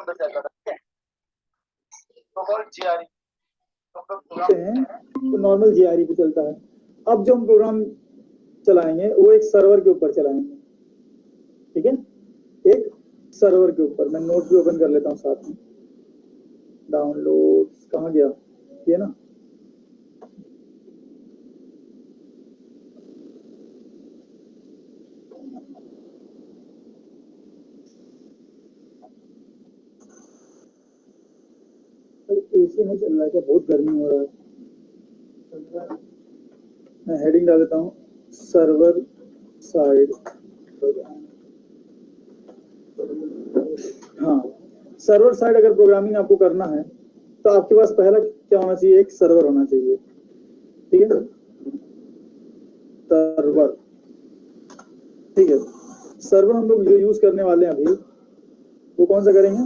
अंदर चल रहा है, प्रोटोकॉल जीआरई तो नॉर्मल जीआरई पे चलता है। अब जो हम प्रोग्राम चलाएंगे वो एक सर्वर के ऊपर चलाएंगे, ठीक है, एक सर्वर के ऊपर। मैं नोट भी ओपन कर लेता हूँ साथ में। डाउनलोड कहाँ गया ये ना, एसी नहीं चल रहा है क्या? बहुत गर्मी हो रहा है। मैं हेडिंग डाल देता हूँ, सर्वर साइड। हाँ, सर्वर साइड अगर प्रोग्रामिंग आपको करना है तो आपके पास पहला क्या होना चाहिए? एक सर्वर होना चाहिए, ठीक है, सर्वर, ठीक है। सर्वर हम लोग जो यूज करने वाले हैं अभी वो कौन सा करेंगे?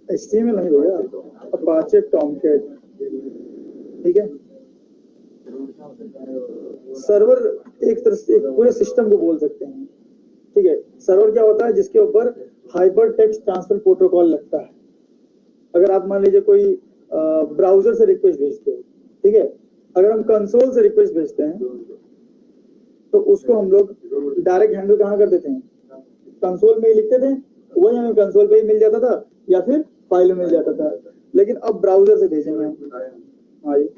HTML नहीं भैया, अपाचे टॉमकैट, ठीक है। सर्वर एक तरह से एक पूरे सिस्टम को बोल सकते हैं, ठीक है। सर्वर क्या होता है? जिसके ऊपर हाइपर टेक्स्ट ट्रांसफर प्रोटोकॉल लगता है। अगर आप मान लीजिए कोई ब्राउजर से रिक्वेस्ट भेजते हो, ठीक है, अगर हम कंसोल से रिक्वेस्ट भेजते हैं तो उसको हम लोग डायरेक्ट हैंडल कहाँ कर देते हैं? कंसोल में ही लिखते थे, वही हमें कंसोल पे ही मिल जाता था या फिर फाइल में मिल जाता था। लेकिन अब ब्राउजर से भेजेंगे हम। हाँ जी,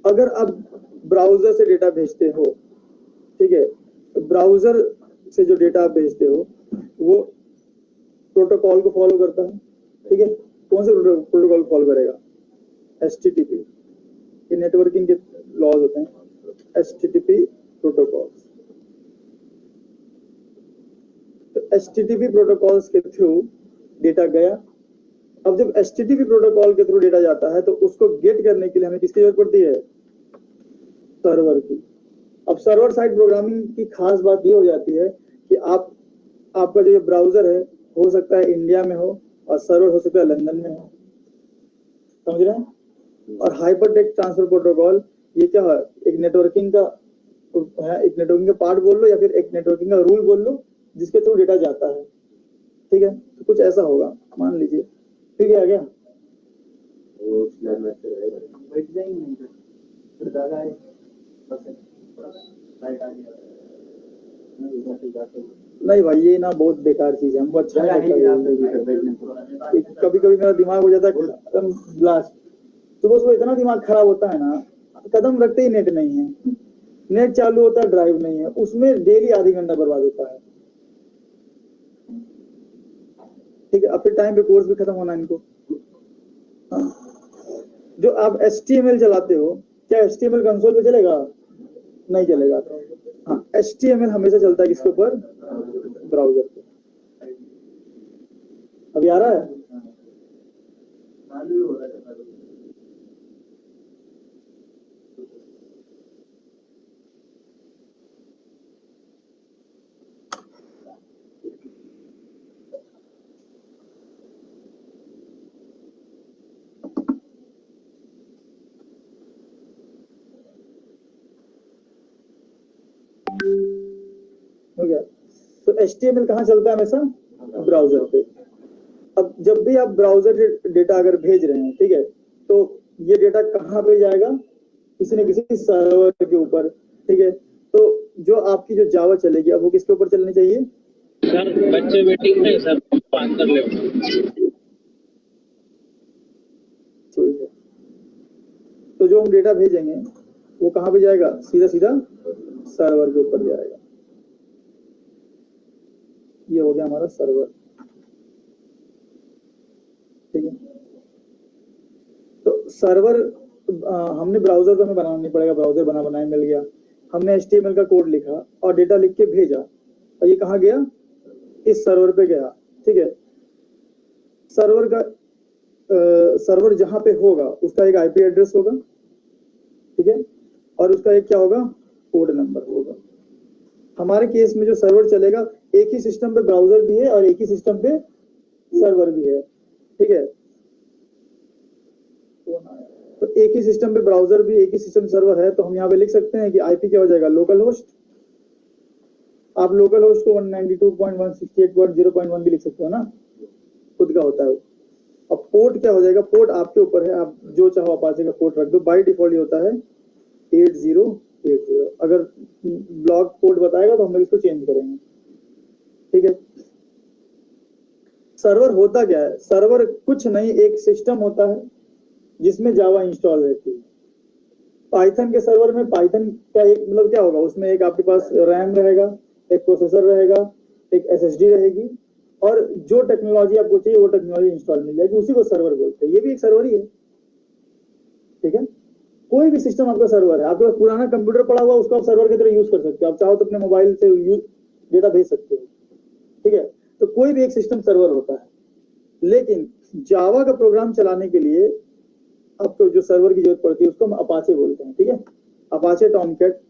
अगर आप ब्राउजर से डेटा भेजते हो, ठीक है, तो ब्राउजर से जो डेटा आप भेजते हो वो प्रोटोकॉल को फॉलो करता है, ठीक है। कौन से प्रोटोकॉल फॉलो करेगा? HTTP। ये नेटवर्किंग के लॉज होते हैं, HTTP प्रोटोकॉल। तो HTTP प्रोटोकॉल्स के थ्रू डेटा गया। अब जब HTTP प्रोटोकॉल के थ्रू डेटा जाता है तो उसको गेट करने के लिए हमें किसकी जरूरत पड़ती है? सर्वर की। अब सर्वर साइड प्रोग्रामिंग की खास बात ये हो जाती है कि आपका जो ब्राउजर है हो सकता है इंडिया में हो और सर्वर हो सकता है लंदन में हो, समझ रहे हैं? और हाइपरटेक्स्ट ट्रांसफर प्रोटोकॉल ये क्या है? एक नेटवर्किंग का है, एक नेटवर्किंग का पार्ट बोल लो या फिर एक नेटवर्किंग का रूल बोल लो जिसके थ्रू डेटा जाता है, ठीक है। तो कुछ ऐसा होगा, मान लीजिए, ठीक है, आ गया। नहीं भाई, ये ना बहुत बेकार चीज है, हमको अच्छा नहीं लगता। कभी कभी मेरा दिमाग हो जाता है एकदम ब्लास्ट। सुबह सुबह इतना दिमाग खराब होता है ना, कदम रखते ही नेट नहीं है, नेट चालू होता है ड्राइव नहीं है, उसमें डेली आधी घंटा बर्बाद होता है, ठीक है। अब फिर टाइम पे कोर्स भी खत्म होना इनको। हाँ। जो आप HTML चलाते हो, क्या HTML कंसोल पे चलेगा? नहीं चलेगा। हाँ, HTML हमेशा चलता है किसके ऊपर? ब्राउजर पे। अभी आ रहा है? हो गया। तो HTML कहाँ चलता है हमेशा? ब्राउजर पे। अब जब भी आप ब्राउजर डेटा अगर भेज रहे हैं, ठीक है, तो ये डेटा कहाँ पे जाएगा? किसी न किसी सर्वर के ऊपर, ठीक है। तो जो आपकी जो जावा चलेगी अब वो किसके ऊपर चलनी चाहिए? सर बच्चे वेटिंग में सर, आंसर ले। तो जो हम डेटा भेजेंगे वो कहाँ पे जाएगा? सीधा सीधा सर्वर के ऊपर जाएगा। ये हो गया हमारा सर्वर, ठीक है। तो सर्वर हमने ब्राउजर तो हमें बनाना नहीं पड़ेगा, ब्राउजर बनाए मिल गया। हमने HTML का कोड लिखा और डेटा लिख के भेजा और ये कहाँ गया? इस सर्वर पे गया, ठीक है। सर्वर का सर्वर जहां पे होगा उसका एक IP एड्रेस होगा, ठीक है, और उसका एक क्या होगा? कोड नंबर होगा। हमारे केस में जो सर्वर चलेगा, एक ही सिस्टम पे ब्राउजर भी है और एक ही सिस्टम पे सर्वर भी है, ठीक है। तो एक ही सिस्टम पे ब्राउजर भी, एक ही सिस्टम सर्वर है, तो हम यहाँ पे लिख सकते हैं कि आईपी क्या हो जाएगा, लोकल होस्ट। आप लोकल होस्ट को 192.168.0.1 भी लिख सकते हो ना, खुद का होता है वो। अब पोर्ट क्या हो जाएगा, पोर्ट आपके ऊपर है, आप जो चाहो अपाचे का पोर्ट रख दो। बाय डिफॉल्ट ये होता है 8080। अगर ब्लॉक पोर्ट बताएगा तो हम लोग इसको चेंज करेंगे, ठीक है। सर्वर होता क्या है, सर्वर कुछ नहीं, एक सिस्टम होता है जिसमें जावा इंस्टॉल रहती है। पाइथन के सर्वर में पाइथन का एक मतलब क्या होगा, उसमें एक आपके पास रैम रहेगा, एक प्रोसेसर रहेगा, एक एसएसडी रहेगी, और जो टेक्नोलॉजी आपको चाहिए वो टेक्नोलॉजी इंस्टॉल मिल जाएगी, उसी को सर्वर बोलते हैं। ये भी एक सर्वर ही है, ठीक है। कोई भी सिस्टम आपका सर्वर है, आपके पास पुराना कंप्यूटर पड़ा हुआ, उसको आप सर्वर की तरह यूज कर सकते हो। आप चाहो तो अपने मोबाइल से डेटा भेज सकते हो, ठीक है। तो कोई भी एक सिस्टम सर्वर होता है, लेकिन जावा का प्रोग्राम चलाने के लिए आपको जो सर्वर की जरूरत पड़ती है उसको हम अपाचे बोलते हैं, ठीक है। अपाचे टॉमकैट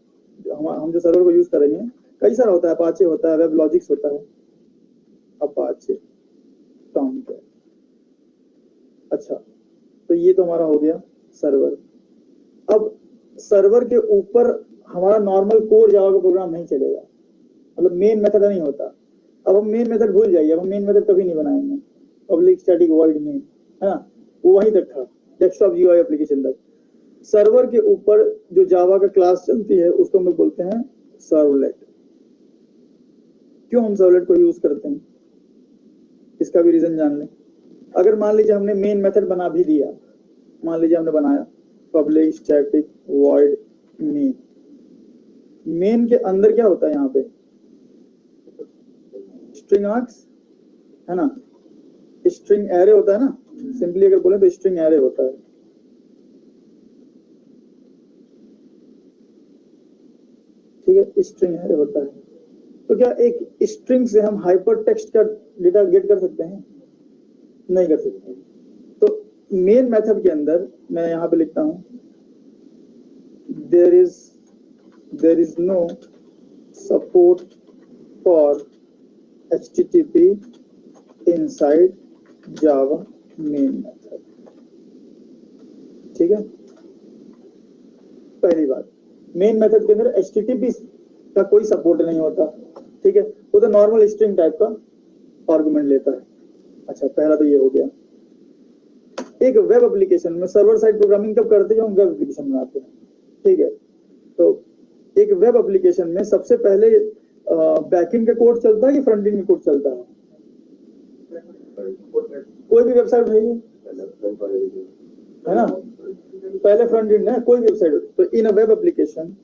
हम जो सर्वर को यूज करेंगे, कई सारा होता है, अपाचे होता है, वेब लॉजिक्स होता है, अपाचे टॉमकैट। अच्छा, तो ये तो हमारा हो गया सर्वर। अब सर्वर के ऊपर हमारा नॉर्मल कोर जावा का प्रोग्राम नहीं चलेगा, मतलब मेन मेथड नहीं होता। अब हम मेन मेथड भूल जाइए, अब हम मेन मेथड कभी नहीं बनाएंगे। पब्लिक स्टैटिक वॉइड मेन, है ना, वो वहीं तक था, डेस्कटॉप यूआई एप्लीकेशन तक। सर्वर के ऊपर जो जावा का क्लास चलती है उसको हम लोग बोलते हैं सर्वलेट। क्यों हम सर्वलेट को यूज करते हैं, इसका भी रीजन जान लें। अगर मान लीजिए हमने मेन मेथड बना भी दिया, मान लीजिए हमने बनाया public static void main, main के अंदर क्या होता है, यहाँ पे स्ट्रिंग आर्क्स है ना, स्ट्रिंग एरे होता है ना, सिंपली अगर बोले तो स्ट्रिंग एरे होता है, ठीक है, स्ट्रिंग एरे होता है। तो क्या एक स्ट्रिंग से हम हाइपर टेक्स्ट का डेटा गेट कर सकते हैं? नहीं कर सकते। तो मेन मेथड के अंदर मैं यहाँ पे लिखता हूँ there is no support for HTTP inside Java main method, ठीक है। पहली बात, मेन मेथड के अंदर HTTP का कोई सपोर्ट नहीं होता, ठीक है, वो तो नॉर्मल स्ट्रिंग टाइप का आर्गुमेंट लेता है। अच्छा, पहला तो ये हो गया। एक वेब एप्लीकेशन में सर्वर साइड प्रोग्रामिंग कब करते हैं, हम वेब एप्लीकेशन बनाते हैं, ठीक है। तो एक वेब एप्लीकेशन में सबसे पहले बैकएंड का कोड चलता है कि फ्रंट एंड का कोड चलता है? कोई भी वेबसाइट है ना, पहले फ्रंट एंड है, कोई भी वेबसाइट। तो in a web application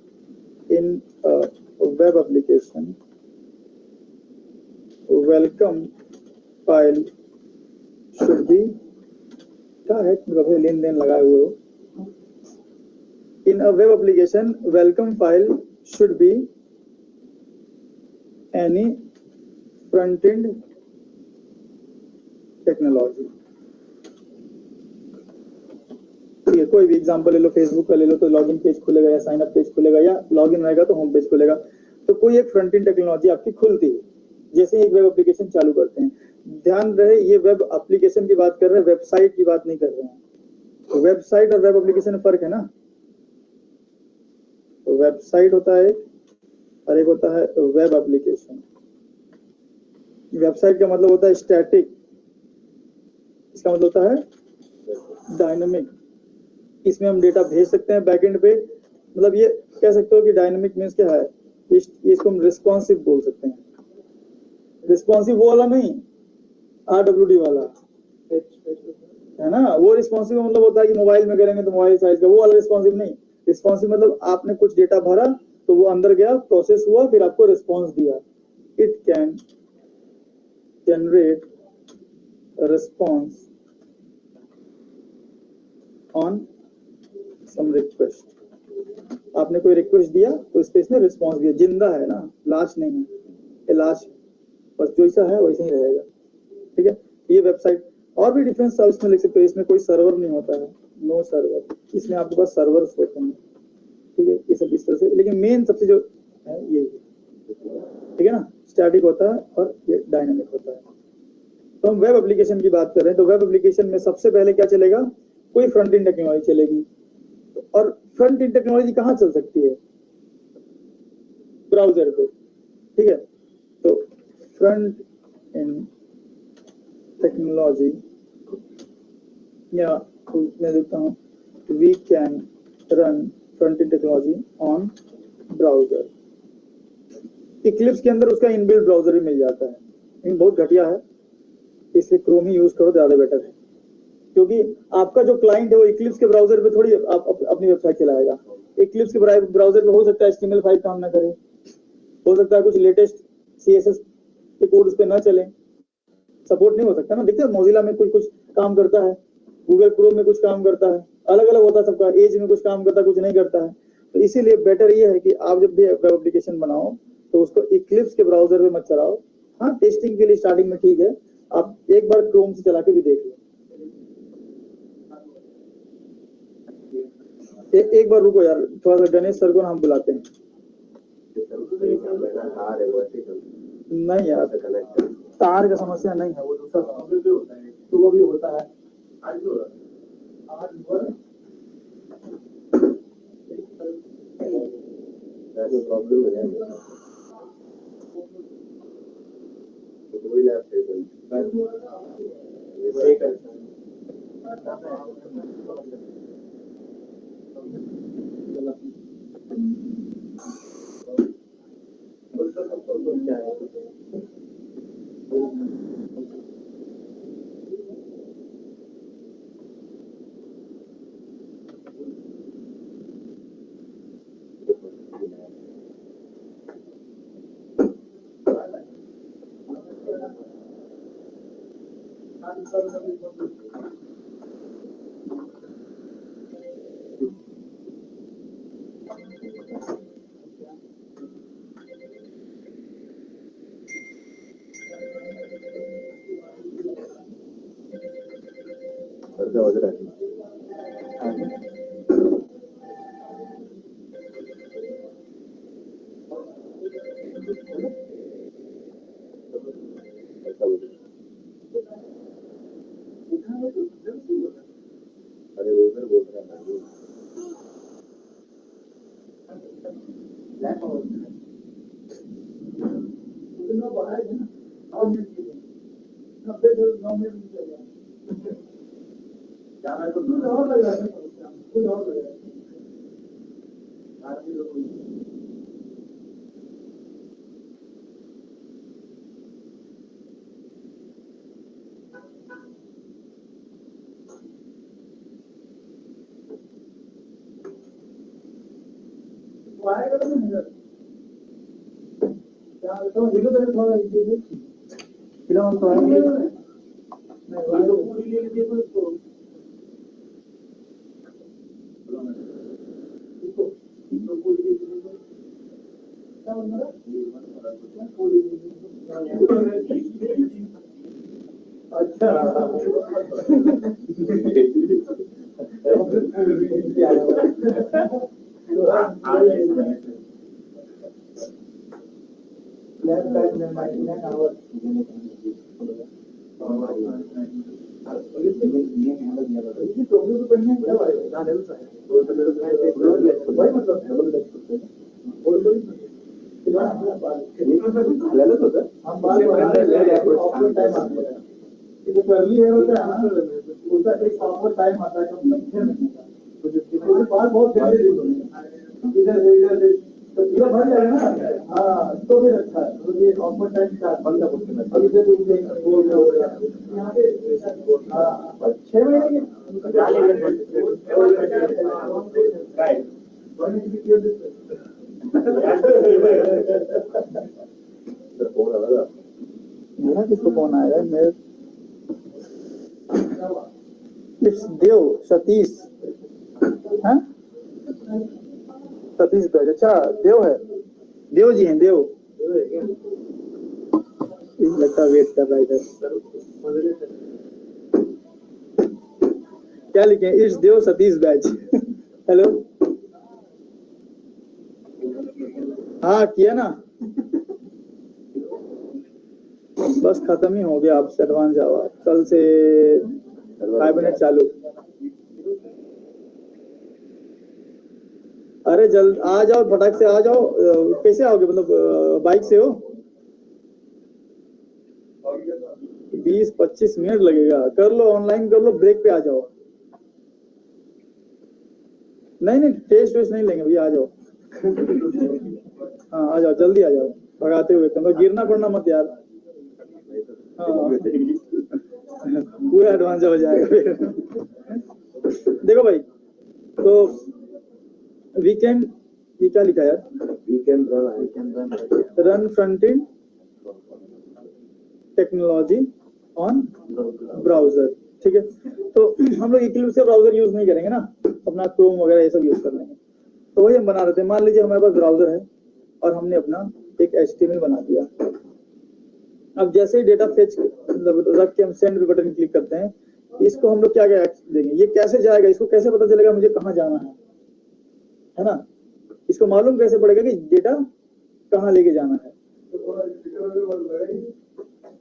welcome file should be, क्या है लेन देन लगाए हुए हो। In a web application, welcome file should be any front-end technology। ठीक है, कोई भी एग्जांपल ले लो, फेसबुक का ले लो तो लॉगिन पेज खुलेगा या साइन अप पेज खुलेगा, या लॉगिन रहेगा तो होम पेज खुलेगा। तो कोई एक फ्रंट एंड टेक्नोलॉजी आपकी खुलती है जैसे एक वेब एप्लीकेशन चालू करते हैं। ध्यान रहे, ये वेब एप्लीकेशन की बात कर रहे हैं, वेबसाइट की बात नहीं कर रहे हैं। वेबसाइट और वेब एप्लीकेशन में फर्क है ना। तो वेबसाइट होता है और एक होता है वेब एप्लीकेशन। वेबसाइट का मतलब होता है स्टैटिक, इसका मतलब होता है डायनामिक। इसमें हम डेटा भेज सकते हैं बैकएंड पे, मतलब ये कह सकते हो कि डायनामिक मींस क्या है, इसको हम रिस्पॉन्सिव बोल सकते हैं। रिस्पॉन्सिव वो वाला नहीं, RWD वाला है ना, वो रिस्पॉन्सिव मतलब होता है कि मोबाइल में करेंगे तो मोबाइल साइज का, वो वाला रिस्पॉन्सिव नहीं। रिस्पॉन्सिव मतलब आपने कुछ डेटा भरा तो वो अंदर गया, प्रोसेस हुआ, फिर आपको रिस्पॉन्स दिया। It can generate response on some request. आपने कोई रिक्वेस्ट दिया तो इस पे इसने रिस्पॉन्स दिया। जिंदा है ना, लाश नहीं है, ये लाश बस जैसा है वैसे ही रहेगा, ठीक है। ये वेबसाइट और भी डिफरेंस आप इसमें लिख सकते हो। इसमें कोई सर्वर नहीं होता है, नो सर्वर, इसमें आपके पास सर्वर्स होते हैं, ठीक है। ये सब इस तरह से, लेकिन मेन सबसे जो है ये, ठीक है ना, स्टैटिक होता है और ये डायनामिक होता है। तो हम वेब एप्लीकेशन की बात कर रहे हैं, तो वेब एप्लीकेशन में सबसे पहले क्या चलेगा, कोई फ्रंट एंड टेक्नोलॉजी चलेगी। और फ्रंट एंड टेक्नोलॉजी कहाँ चल सकती है? ब्राउजर पे, ठीक है। तो फ्रंट एंड टेक्नोलॉजी, या मैं देखता हूँ, we can run front end technology on browser. Eclipse के अंदर उसका इनबिल्ट ब्राउजर भी मिल जाता है, लेकिन बहुत घटिया है, इसलिए क्रोम ही यूज करो, ज्यादा बेटर है। क्योंकि आपका जो क्लाइंट है वो इक्लिप्स के ब्राउजर पे थोड़ी अपनी वेबसाइट चलाएगा। इक्लिप्स के ब्राउजर पे हो सकता है HTML5 काम ना करे, हो सकता है कुछ लेटेस्ट CSS के कोड उस पे ना चले, सपोर्ट नहीं हो सकता ना। देखते हैं मोजिला में कुछ काम करता है, गूगल क्रोम में कुछ काम करता है, अलग अलग होता है सबका, एज में कुछ काम करता है, कुछ नहीं करता है। तो इसीलिए बेटर ये है कि आप जब भी वेब एप्लीकेशन बनाओ तो उसको इक्लिप्स के ब्राउजर में मत चलाओ। हाँ, टेस्टिंग के लिए स्टार्टिंग में ठीक है, आप एक बार क्रोम से चला के भी देख लो। एक बार रुको यार, थोड़ा सा गणेश सर को हम बुलाते हैं। नहीं यार, तार का समस्या नहीं है, वो दूसरा तो वो भी होता है। मेरा किसको फोन आया है? मेरे इट्स देव सतीश, हाँ सतीश बैज, अच्छा देव है, देव जी हैं, देव लगता वेट कर रहा है इधर। क्या लिखे? It's dev Satish batch. Hello, हाँ किया ना, बस खत्म ही हो गया। अब से एडवांस जावा कल से 5 मिनट चालू। अरे जल्द आ जाओ, फटाक से आ जाओ। कैसे आओगे, मतलब बाइक से हो? 20-25 मिनट लगेगा, कर लो ऑनलाइन कर लो, ब्रेक पे आ जाओ। नहीं टेस्ट वेस्ट नहीं लेंगे भैया, आ जाओ। हाँ आ जाओ, जल्दी आ जाओ, भगाते हुए, तो गिरना पड़ना मत यार। हाँ पूरा एडवांस हो जाएगा फिर। देखो भाई, तो वीकेंड, ये क्या लिखा यार, run front end technology on browser, ठीक है। तो हम लोग इक्लिप्स से ब्राउजर यूज नहीं करेंगे ना, अपना क्रोम वगैरह ये सब यूज कर लेंगे। तो वही हम बना रहे थे, मान लीजिए हमारे पास ब्राउजर है और हमने अपना एक HTML बना दिया। अब जैसे ही डेटा फेच रख के हम सेंड पे बटन क्लिक करते हैं, इसको हम लोग क्या क्या देंगे, ये कैसे जाएगा, इसको कैसे पता चलेगा मुझे कहाँ जाना है ना? इसको मालूम कैसे पड़ेगा कि डेटा कहाँ लेके जाना है?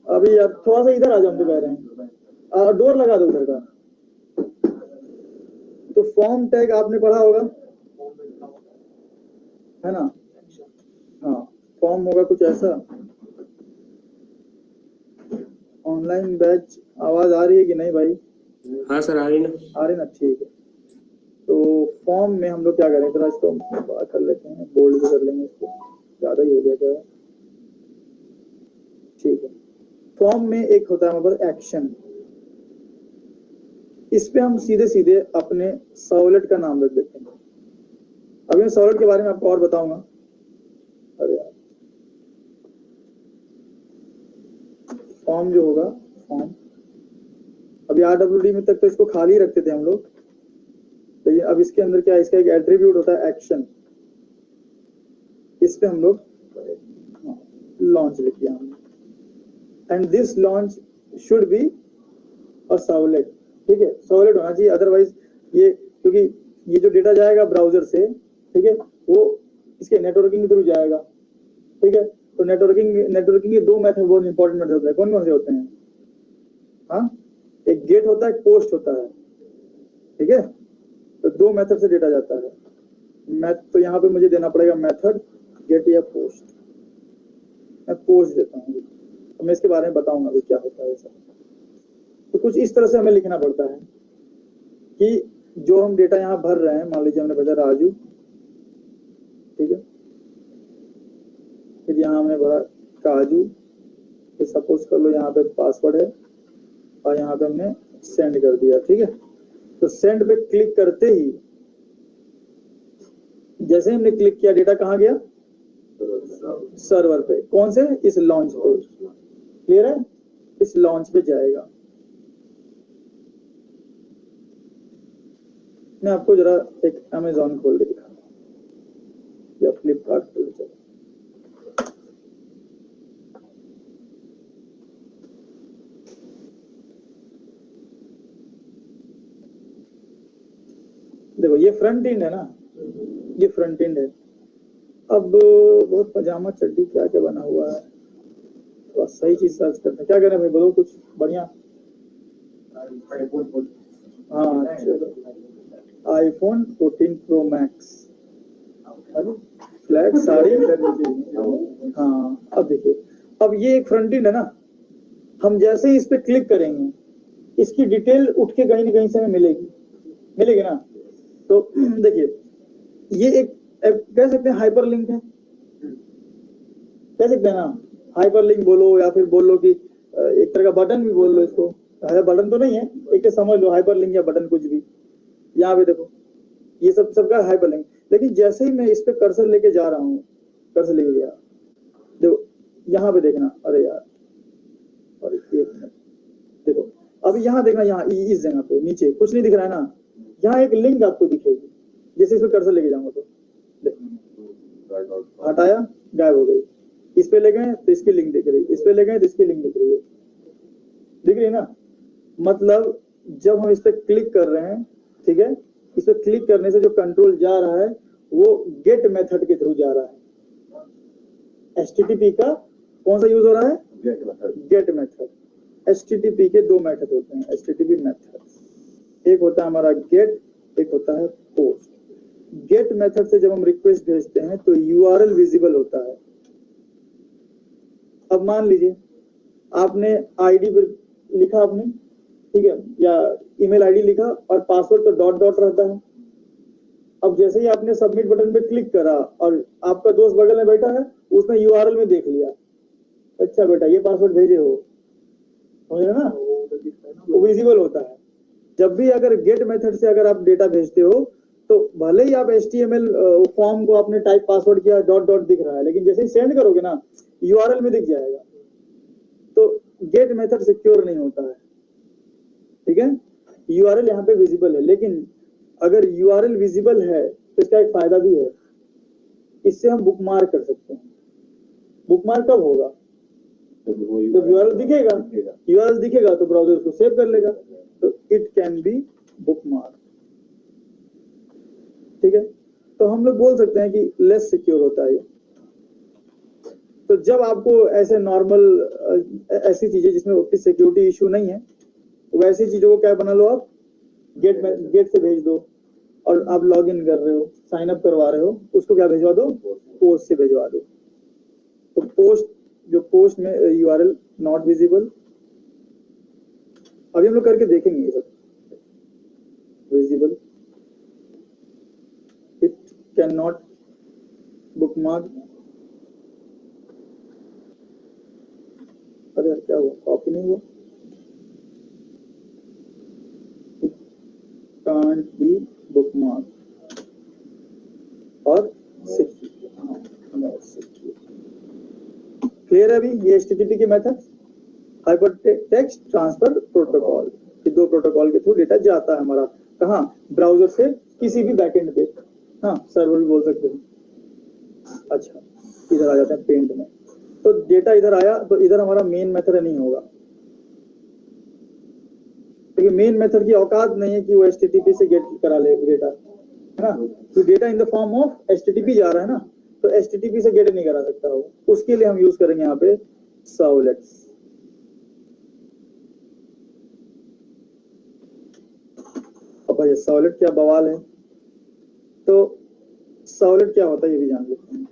अभी यार थोड़ा सा इधर आ जाओ, हम तो कह रहे हैं डोर लगा दो उधर का। तो फॉर्म टैग आपने पढ़ा होगा, है ना? हाँ, फॉर्म होगा कुछ ऐसा। ऑनलाइन बैच आवाज आ रही है कि नहीं भाई? हाँ सर, आ रही ना। आ रही ना, ठीक है। तो फॉर्म में हम लोग क्या करें, थोड़ा इसको बात कर लेते हैं, बोल्ड भी कर लेंगे इसको, ज्यादा ही हो गया क्या, ठीक है। फॉर्म में एक होता है हमारे पास एक्शन, इस पे हम सीधे सीधे अपने सर्वलेट का नाम रख देते हैं। अभी मैं सर्वलेट के बारे में आपको और बताऊंगा। अरे यार, फॉर्म जो होगा, फॉर्म अभी RWD में तक तो इसको खाली रखते थे हम लोग, लेकिन अब इसके अंदर क्या है, इसका एक एट्रीब्यूट होता है एक्शन, इस पे हम लोग लॉन्च लिख दिया हमने, and this launch should be और सर्वलेट, ठीक है, सर्वलेट होना चाहिए। अदरवाइज ये, क्योंकि ये जो डेटा जाएगा ब्राउजर से, ठीक है, वो इसके नेटवर्किंग के थ्रू जाएगा, ठीक है। तो नेटवर्किंग के दो मेथड बहुत इंपॉर्टेंट मेथड होते हैं। कौन कौन से होते हैं? हाँ, एक गेट होता है, एक पोस्ट होता है, ठीक है। तो दो मेथड से डेटा जाता है। तो यहाँ पे मुझे देना पड़ेगा मेथड गेट या पोस्ट। मैं पोस्ट देता हूँ, तो मैं इसके बारे में बताऊंगा अभी क्या होता है ऐसा। तो कुछ इस तरह से हमें लिखना पड़ता है कि जो हम डेटा यहाँ भर रहे हैं, मान लीजिए हमने भेजा राजू, ठीक है, फिर यहाँ हमने भरा काजू, फिर सपोज कर लो यहाँ पे पासवर्ड है, और यहाँ पे हमने सेंड कर दिया, ठीक है। तो सेंड पे क्लिक करते ही, जैसे हमने क्लिक किया, डेटा कहाँ गया? सर्वर पे। कौन से? इस लॉन्च पे। क्लियर है? इस लॉन्च पे जाएगा। मैं आपको जरा एक अमेजॉन खोल के दिखा या फ्लिपकार्ट खोल के, देखो ये फ्रंट एंड है ना, ये फ्रंट एंड है। अब बहुत पजामा चड्डी क्या क्या बना हुआ है, तो सही चीज सर्च करते हैं। क्या करें भाई, बोलो कुछ बढ़िया। हाँ चलो, iPhone 14 Pro Max, flat sari. हाँ, अब देखिए, अब ये एक फ्रंट एंड है ना, हम जैसे ही इस पे क्लिक करेंगे, इसकी डिटेल उठ के कहीं ना कहीं से हमें मिलेगी ना। तो देखिए, ये एक कह सकते हैं हाइपर लिंक है, कह सकते हैं ना, हाइपर लिंक बोलो, या फिर बोलो कि एक तरह का बटन भी बोल लो इसको। बटन तो नहीं है, एक समझ लो हाइपर लिंक या बटन, कुछ भी। यहाँ पे देखो, ये सबका हाइपर लिंक। लेकिन जैसे ही मैं इस पे कर्सर लेके जा रहा हूँ, कर्सर लेके गया, देखो यहाँ पे देखना, अरे यार, और देखो अब यहाँ देखना, यहाँ इस जगह पे नीचे कुछ नहीं दिख रहा है ना, यहाँ एक लिंक आपको दिखेगी। जैसे इसमें कर्सर लेके जाऊंगा तो हटाया, गायब हो गई। इस पे ले गए तो इसकी लिंक दिख रही, इस पे ले गए तो इसकी लिंक दिख रही है ना। मतलब जब हम इस पे क्लिक कर रहे हैं, ठीक है, इस पे क्लिक करने से जो कंट्रोल जा रहा है वो गेट मेथड के थ्रू जा रहा है। HTTP का कौन सा यूज हो रहा है? Get method. HTTP के दो मेथड होते हैं, HTTP मेथड। एक होता है हमारा गेट, एक होता है पोस्ट। गेट मेथड से जब हम रिक्वेस्ट भेजते हैं तो यूआरएल विजिबल होता है। अब मान लीजिए आपने आईडी पर लिखा आपने, ठीक है, या ईमेल आईडी लिखा और पासवर्ड तो डॉट डॉट रहता है। अब जैसे ही आपने सबमिट बटन पे क्लिक करा और आपका दोस्त बगल में बैठा है, उसने यूआरएल में देख लिया, अच्छा बेटा ये पासवर्ड भेजे हो, समझ रहे ना, वो विजिबल होता है। जब भी अगर गेट मेथड से अगर आप डेटा भेजते हो तो भले ही आप HTML फॉर्म को आपने टाइप पासवर्ड किया, डॉट डॉट दिख रहा है, लेकिन जैसे ही सेंड करोगे ना यूआरएल में दिख जाएगा। तो गेट मेथड सिक्योर नहीं होता है, ठीक है। यूआरएल यहाँ पे विजिबल है, लेकिन अगर यूआरएल विजिबल है तो इसका एक फायदा भी है, इससे हम बुकमार्क कर सकते हैं। बुकमार्क कब होगा? तो यूआरएल दिखेगा, यूआरएल दिखेगा तो ब्राउजर उसको सेव कर लेगा, तो इट कैन बी बुकमार्क, ठीक है। तो हम लोग बोल सकते हैं कि लेस सिक्योर होता है। तो जब आपको ऐसे नॉर्मल ऐसी चीजें जिसमें उतनी सिक्योरिटी इशू नहीं है, वैसी चीजों को क्या बना लो आप, गेट से भेज दो। और आप लॉग इन कर रहे हो, साइन अप करवा रहे हो, उसको क्या भेजवा दो, पोस्ट से भेजवा दो। तो पोस्ट, जो पोस्ट में यूआरएल नॉट विजिबल, अभी हम लोग करके देखेंगे ये सब। Visible, it can not bookmark. अरे क्या हुआ, कॉपी नहीं हुआ, can't be bookmarked और क्लियर है अभी ये HTTP के मेथड, हाइपरटेक्स्ट ट्रांसफर प्रोटोकॉल, ये दो प्रोटोकॉल के थ्रू डेटा जाता है हमारा, कहाँ, ब्राउजर से किसी भी बैकएंड पे, हाँ सर्वर भी बोल सकते हैं। अच्छा इधर आ जाते हैं पेंट में, तो डेटा इधर आया तो इधर हमारा मेन मेथड नहीं होगा, क्योंकि मेन मेथड की औकात नहीं है कि वो HTTP से गेट करा ले डेटा, है ना। तो data in the form of HTTP जा रहा है ना, तो HTTP से गेट नहीं करा सकता वो। उसके लिए हम यूज करेंगे यहाँ पे सर्वलेट्स। अब भाई सर्वलेट क्या बवाल है, तो सर्वलेट क्या होता है ये भी जान लेते हैं।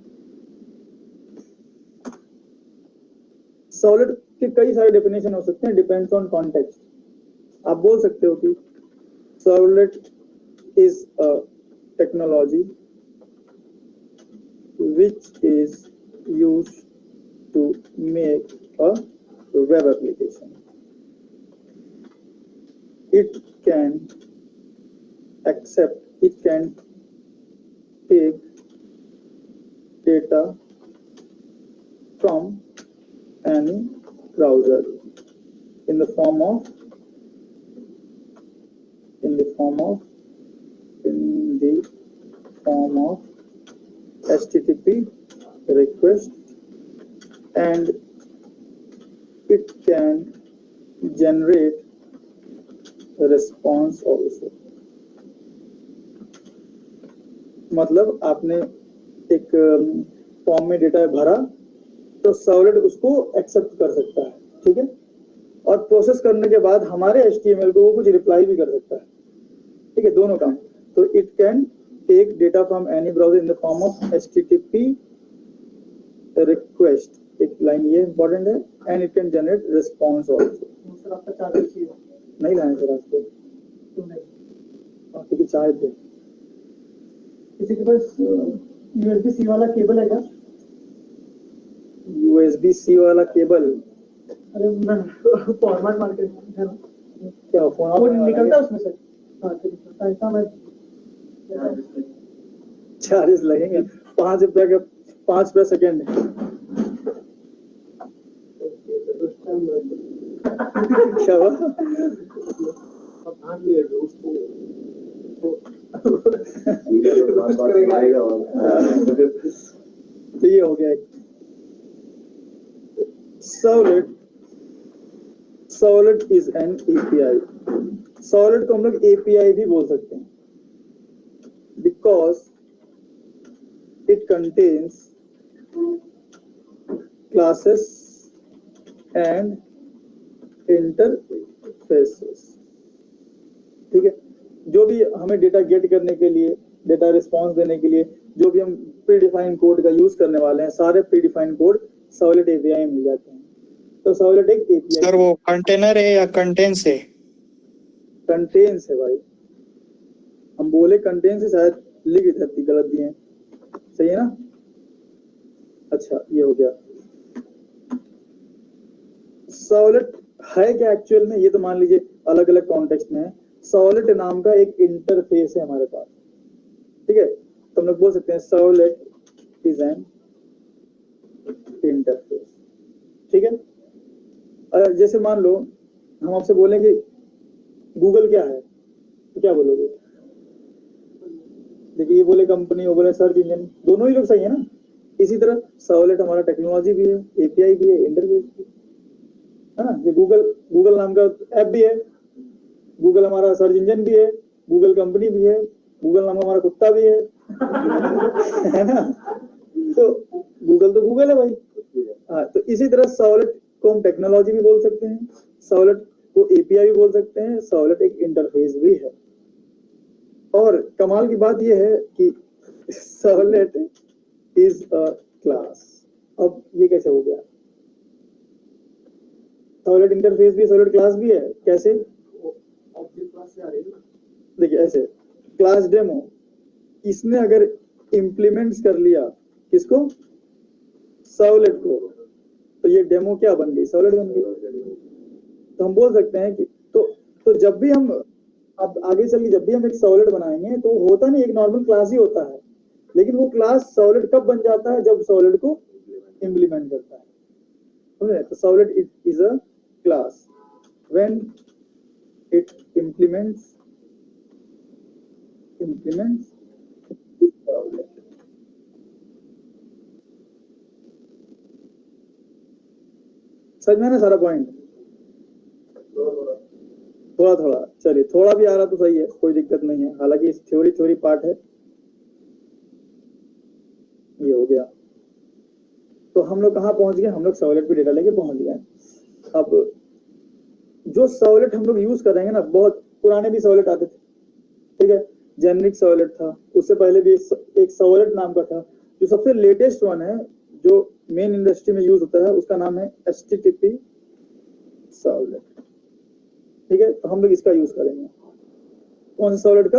सर्वलेट के कई सारे डेफिनेशन हो सकते हैं, डिपेंड्स ऑन कॉन्टेक्स्ट। आप बोल सकते हो कि servlet is a technology which is used to make a web application. It can accept, it can take data from any browser in the form of HTTP request, and it can generate a response also. मतलब आपने एक form में data भरा तो servlet उसको accept कर सकता है, ठीक है, और प्रोसेस करने के बाद हमारे HTML को वो कुछ रिप्लाई भी कर सकता है, ठीक है, दोनों काम। तो it can take data from any browser in the form of HTTP request, एक लाइन ये इंपॉर्टेंट है, and it can generate response also. Sir आपका चार्जर चाहिए? नहीं लाए सर आपको, क्यों नहीं? ठीक है चार्ज दे। किसी के पास USB-C वाला केबल है क्या? USB-C वाला केबल? अरे फॉर्मेट मार्केट क्या वो निकलता है उसमें से? हाँ ठीक है, ऐसा मैं चार्जेस लगेंगे 5 रुपया का, 5 रुपया सेकेंड। क्या हुआ? तो ये हो गया। Servlet is an API। Servlet को हम लोग API भी बोल सकते हैं, because it contains classes and interfaces, ठीक है। जो भी हमें डेटा गेट करने के लिए डेटा रिस्पॉन्स देने के लिए जो भी हम प्रीडिफाइंड कोड का यूज करने वाले हैं, सारे प्रीडिफाइंड कोड सर्वलेट एपीआई में मिल जाते हैं। तो सर्वलेट एक एपीआई सर वो कंटेनर है या कंटेंस है? कंटेन्स है भाई, हम बोले कंटेन्स है, शायद लिख इधर गलत दिए हैं, सही है ना? अच्छा ये हो गया। सर्वलेट है क्या एक्चुअल में, ये तो मान लीजिए अलग अलग कॉन्टेक्स्ट में है। सर्वलेट नाम का एक इंटरफेस है हमारे पास, ठीक है? तो हम लोग बोल सकते हैं सर्वलेट इज एन इंटरफेस, ठीक है? जैसे मान लो हम आपसे बोलें कि गूगल क्या है, तो क्या बोलोगे? देखिए ये बोले कंपनी, वो बोले सर्च इंजन, दोनों ही लोग सही है ना? इसी तरह सर्वलेट हमारा टेक्नोलॉजी भी है, एपीआई भी है, इंटरफेस भी है ना? ये गूगल नाम का ऐप भी है, गूगल हमारा सर्च इंजन भी है, गूगल कंपनी भी है, गूगल नाम का हमारा कुत्ता भी है है ना? तो गूगल है भाई। हाँ, तो इसी तरह सर्वलेट को हम टेक्नोलॉजी भी बोल सकते हैं, सर्वलेट को एपीआई भी बोल सकते हैं, सर्वलेट एक इंटरफेस भी है। और कमाल की बात यह है कि सर्वलेट इज अ क्लास। अब ये कैसे हो गया? सर्वलेट इंटरफेस भी, सर्वलेट क्लास भी है, कैसे? देखिए ऐसे, क्लास डेमो इसने अगर इम्प्लीमेंट्स कर लिया किसको? सर्वलेट को, तो ये डेमो क्या बन गई? सर्वलेट बन गई। तो हम बोल सकते हैं कि तो जब भी हम अब आगे चल के जब भी हम एक सर्वलेट बनाएंगे तो होता नहीं, एक नॉर्मल क्लास ही होता है, लेकिन वो क्लास सर्वलेट कब बन जाता है? जब सर्वलेट को इम्प्लीमेंट करता है, समझे? तो servlet is a class when it implements servlet. समझ में ना सारा पॉइंट? थोड़ा चलिए, थोड़ा भी आ रहा तो सही है, कोई दिक्कत नहीं है, हालांकि इस थ्योरी पार्ट है। ये हो गया। तो हम लोग कहाँ पहुंच गए? हम लोग सर्वलेट पे डेटा लेके पहुंच गए। अब जो सर्वलेट हम लोग यूज कर रहे हैं ना, बहुत पुराने भी सर्वलेट आते थे, ठीक है? जेनरिक सर्वलेट था, उससे पहले भी एक सर्वलेट नाम का था। जो सबसे लेटेस्ट वन है, जो मेन इंडस्ट्री में यूज होता है, उसका नाम है एचटीटीपी सर्वलेट, ठीक है? तो हम लोग इसका यूज करेंगे। कौन सा सर्वलेट का?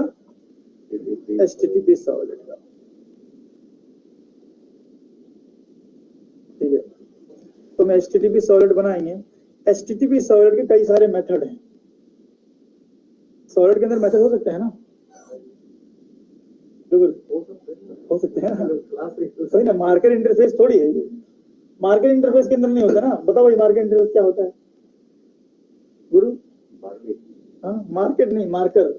एचटीटीपी सर्वलेट का, ठीक है? तो मैं एचटीटीपी सर्वलेट बनाएंगे। एचटीटीपी सर्वलेट के कई सारे मेथड हैं। सर्वलेट के अंदर मेथड हो सकते हैं ना? हो सकते हैं ना? सही ना? मार्केट इंटरफेस थोड़ी है ये, मार्केट इंटरफेस के अंदर नहीं होता ना। बताओ भाई, मार्केट इंटरफेस क्या होता है गुरु? हाँ, मार्केट नहीं, मार्कर।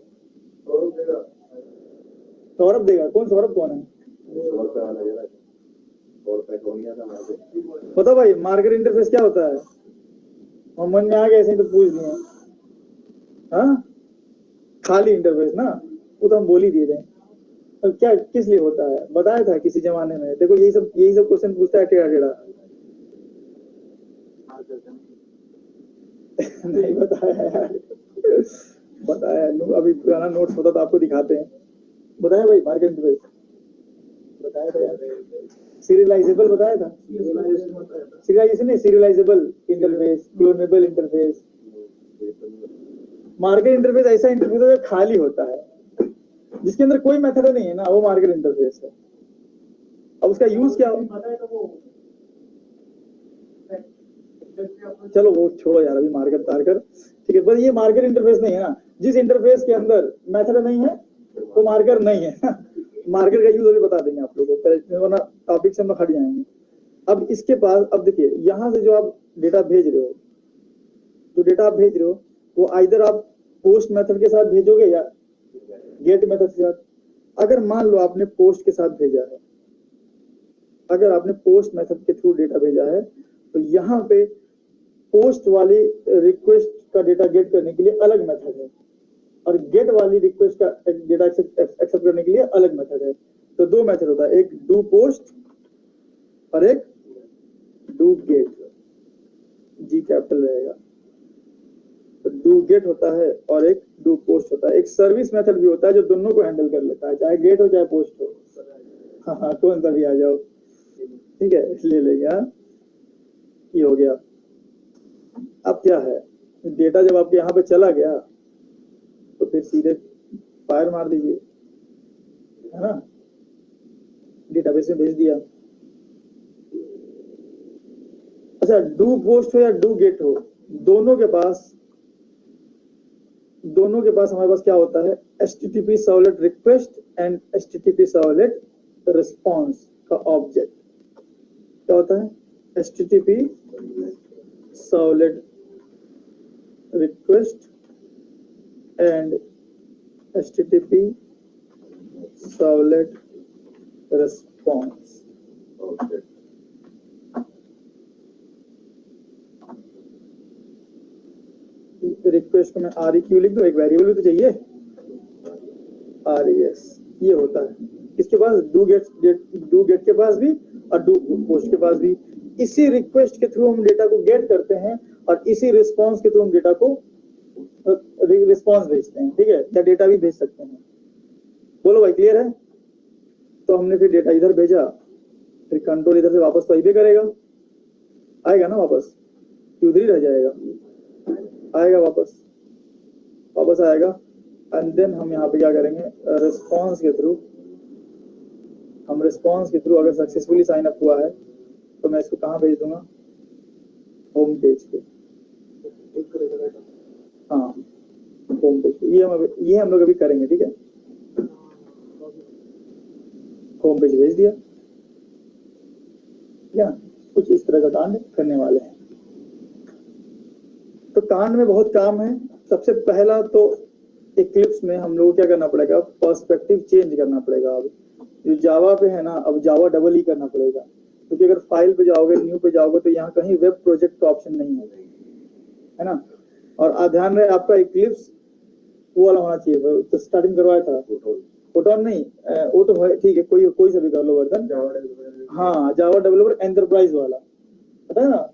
सौरभ देगा। कौन सौरभ? कौन है? बताओ भाई, मार्केट इंटरफेस क्या होता है? और मन में आ गया ऐसे तो पूछ दिए। हाँ, खाली इंटरफेस ना, वो तो हम बोल ही दिए थे। तो क्या किस लिए होता है? बताया था किसी जमाने में। देखो यही सब क्वेश्चन पूछता है टेढ़ा टेढ़ा। नहीं बताया यार, बताया अभी पुराना नोट्स होता तो आपको दिखाते हैं। बताया भाई मार्केट इंटरफेस, बताया था यार। सीरियलाइजेबल बताया था, सीरियलाइजेशन नहीं, serialisable interface, clonable interface. Market interface ऐसा इंटरफेस है जो खाली होता है, जिसके अंदर कोई मेथड नहीं है ना, वो मार्केट इंटरफेस है। अब उसका यूज क्या हो? चलो वो छोड़ो यार, अभी मार्केट तार कर, ठीक है? बस ये मार्केट इंटरफेस नहीं है ना। जिस इंटरफेस के अंदर मेथड नहीं है वो मार्कर नहीं है। मार्केट का यूज अभी बता देंगे आप लोगों को, वरना टॉपिक से हम हट जाएंगे। अब इसके पास, अब देखिए यहां से जो आप डेटा भेज रहे हो, जो डेटा आप भेज रहे हो वो आइदर आप पोस्ट मेथड के साथ भेजोगे या गेट मेथड के साथ। अगर मान लो आपने पोस्ट के साथ भेजा है, अगर आपने पोस्ट मेथड के थ्रू डेटा भेजा है, तो यहाँ पे पोस्ट वाली रिक्वेस्ट का डेटा गेट करने के लिए अलग मेथड है, और गेट वाली रिक्वेस्ट का डेटा एक्सेप्ट करने के लिए अलग मेथड है। तो दो मेथड होता है, एक डू पोस्ट और एक डू गेट। जी कैपिटल रहेगा। डू गेट होता है और एक डू पोस्ट होता है। एक सर्विस मेथड भी होता है जो दोनों को हैंडल कर लेता है, चाहे गेट हो चाहे पोस्ट हो। हाँ, कौन सा भी आ जाओ, ठीक है, ले लेंगे। हाँ, ये हो गया। अब क्या है, डेटा जब आपके यहाँ पे चला गया तो फिर सीधे फायर मार दीजिए, है ना, डेटाबेस में भेज दिया। अच्छा, डू पोस्ट हो या डू गेट हो, दोनों के पास हमारे पास क्या होता है, HTTP servlet request and HTTP servlet response का ऑब्जेक्ट क्या होता है, HTTP servlet request and HTTP servlet response. Request को मैं REQ लिख दूं, एक वेरिएबल भी तो चाहिए, RES, ये होता है किसके पास, डू गेट के पास भी और डू पोस्ट के पास भी। इसी रिक्वेस्ट के थ्रू हम डेटा को गेट करते हैं और इसी रिस्पांस के थ्रू हम डेटा को रिस्पांस भेजते हैं, ठीक है, या डेटा भी भेज सकते हैं। बोलो भाई, क्लियर है? तो हमने फिर डेटा इधर भेजा, फिर कंट्रोल इधर से वापस तो ही करेगा, आएगा ना वापस, उधर ही रह जाएगा, आएगा वापस आएगा। एंड देन हम यहाँ पे क्या करेंगे, रिस्पांस के थ्रू अगर सक्सेसफुली साइन अप हुआ है तो मैं इसको कहाँ भेज दूंगा, होम पेज पे। हाँ, होम पेज पे, ये हम लोग अभी करेंगे, ठीक है। होम पेज भेज दिया, क्या कुछ इस तरह का कांड करने वाले हैं। तो कांड में बहुत काम है। सबसे पहला तो इक्लिप्स में हम लोग को क्या करना पड़ेगा, पर्सपेक्टिव चेंज करना पड़ेगा। अब जो जावा पे है ना, अब जावा डबल ही करना पड़ेगा, क्योंकि अगर फाइल पे जाओगे, न्यू पे जाओगे तो यहाँ कहीं वेब प्रोजेक्ट का ऑप्शन नहीं है ना। और ध्यान रहे, आपका इक्लिप्स वो वाला होना चाहिए, तो स्टार्टिंग करवाया था फोटोन नहीं, वो तो ठीक है, कोई सा भी कर लो वर्जन। हाँ, जावा डेवलपर एंटरप्राइज वाला, पता है ना,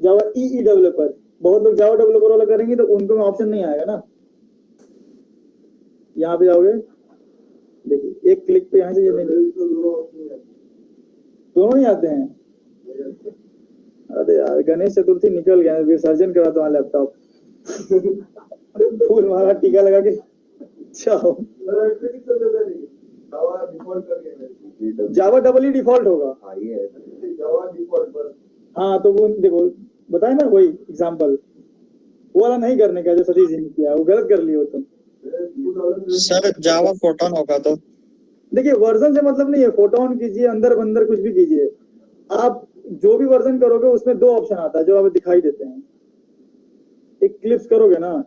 जावा ई डेवलपर। बहुत लोग जावा डेवलपर वाला करेंगे तो उनको ऑप्शन नहीं आएगा ना। यहाँ पे जाओगे, देखिए एक क्लिक पे यहाँ से ये दोनों ही आते हैं। अरे यार, गणेश चतुर्थी निकल गया, विसर्जन करा तो लैपटॉप फूल मारा, टीका लगा के जाओ। जावा डबल ही डिफॉल्ट होगा। हाँ, तो वो देखो बताए ना, वही एग्जांपल वो वाला नहीं करने का जो सतीश जी ने किया, वो गलत कर लिया तुम। सर जावा फोटोन होगा तो देखिए, वर्जन से मतलब नहीं है, फोटोन कीजिए, अंदर बंदर कुछ भी कीजिए, आप जो भी वर्जन करोगे उसमें दो ऑप्शन आता है जो हमें दिखाई देते हैं। इक्लिप्स करोगे ना,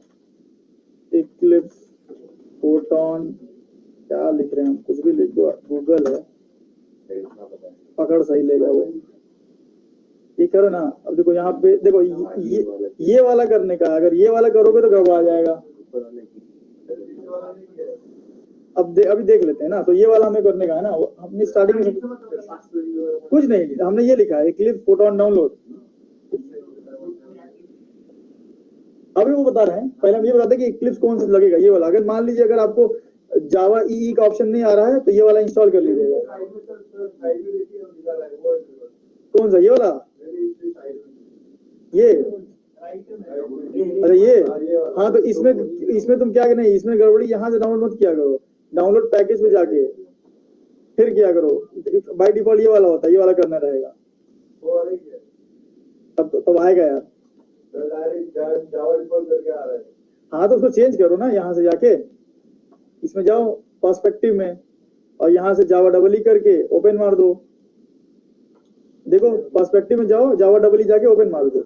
इक्लिप्स फोटोन क्या लिख रहे हैं हम, कुछ भी लिख दो, गूगल है, पकड़ सही लेगा वो। ये करो ना। अब देखो यहाँ पे देखो, ये वाला करने का, अगर ये वाला करोगे तो गड़बड़ा जाएगा। अभी देख लेते हैं ना। तो ये वाला हमें करने का है ना, हमने स्टार्टिंग में कुछ नहीं, हमने ये लिखा है क्लिप फोटोन डाउनलोड। अभी वो बता रहे हैं, पहले हम ये बताते हैं कि इक्लिप्स कौन सा लगेगा, ये वाला। अगर मान लीजिए अगर आपको जावा ई का ऑप्शन नहीं आ रहा है तो ये वाला इंस्टॉल कर लीजिएगा। कौन सा, ये वाला, ये, अरे ये, हाँ, तो इसमें तुम क्या नहीं, इसमें गड़बड़ी, यहाँ से डाउनलोड मत किया करो, डाउनलोड पैकेज में जाके फिर किया करो। बाय डिफॉल्ट ये वाला होता है, ये वाला करना रहेगा, तब आएगा यार। हाँ, तो उसको चेंज करो ना, यहाँ से जाके इसमें जाओ पर्सपेक्टिव में, और यहाँ से जावा डबल ई करके ओपन मार दो। देखो पर्सपेक्टिव में जाओ, जावा डबल ई जाके ओपन मार दो।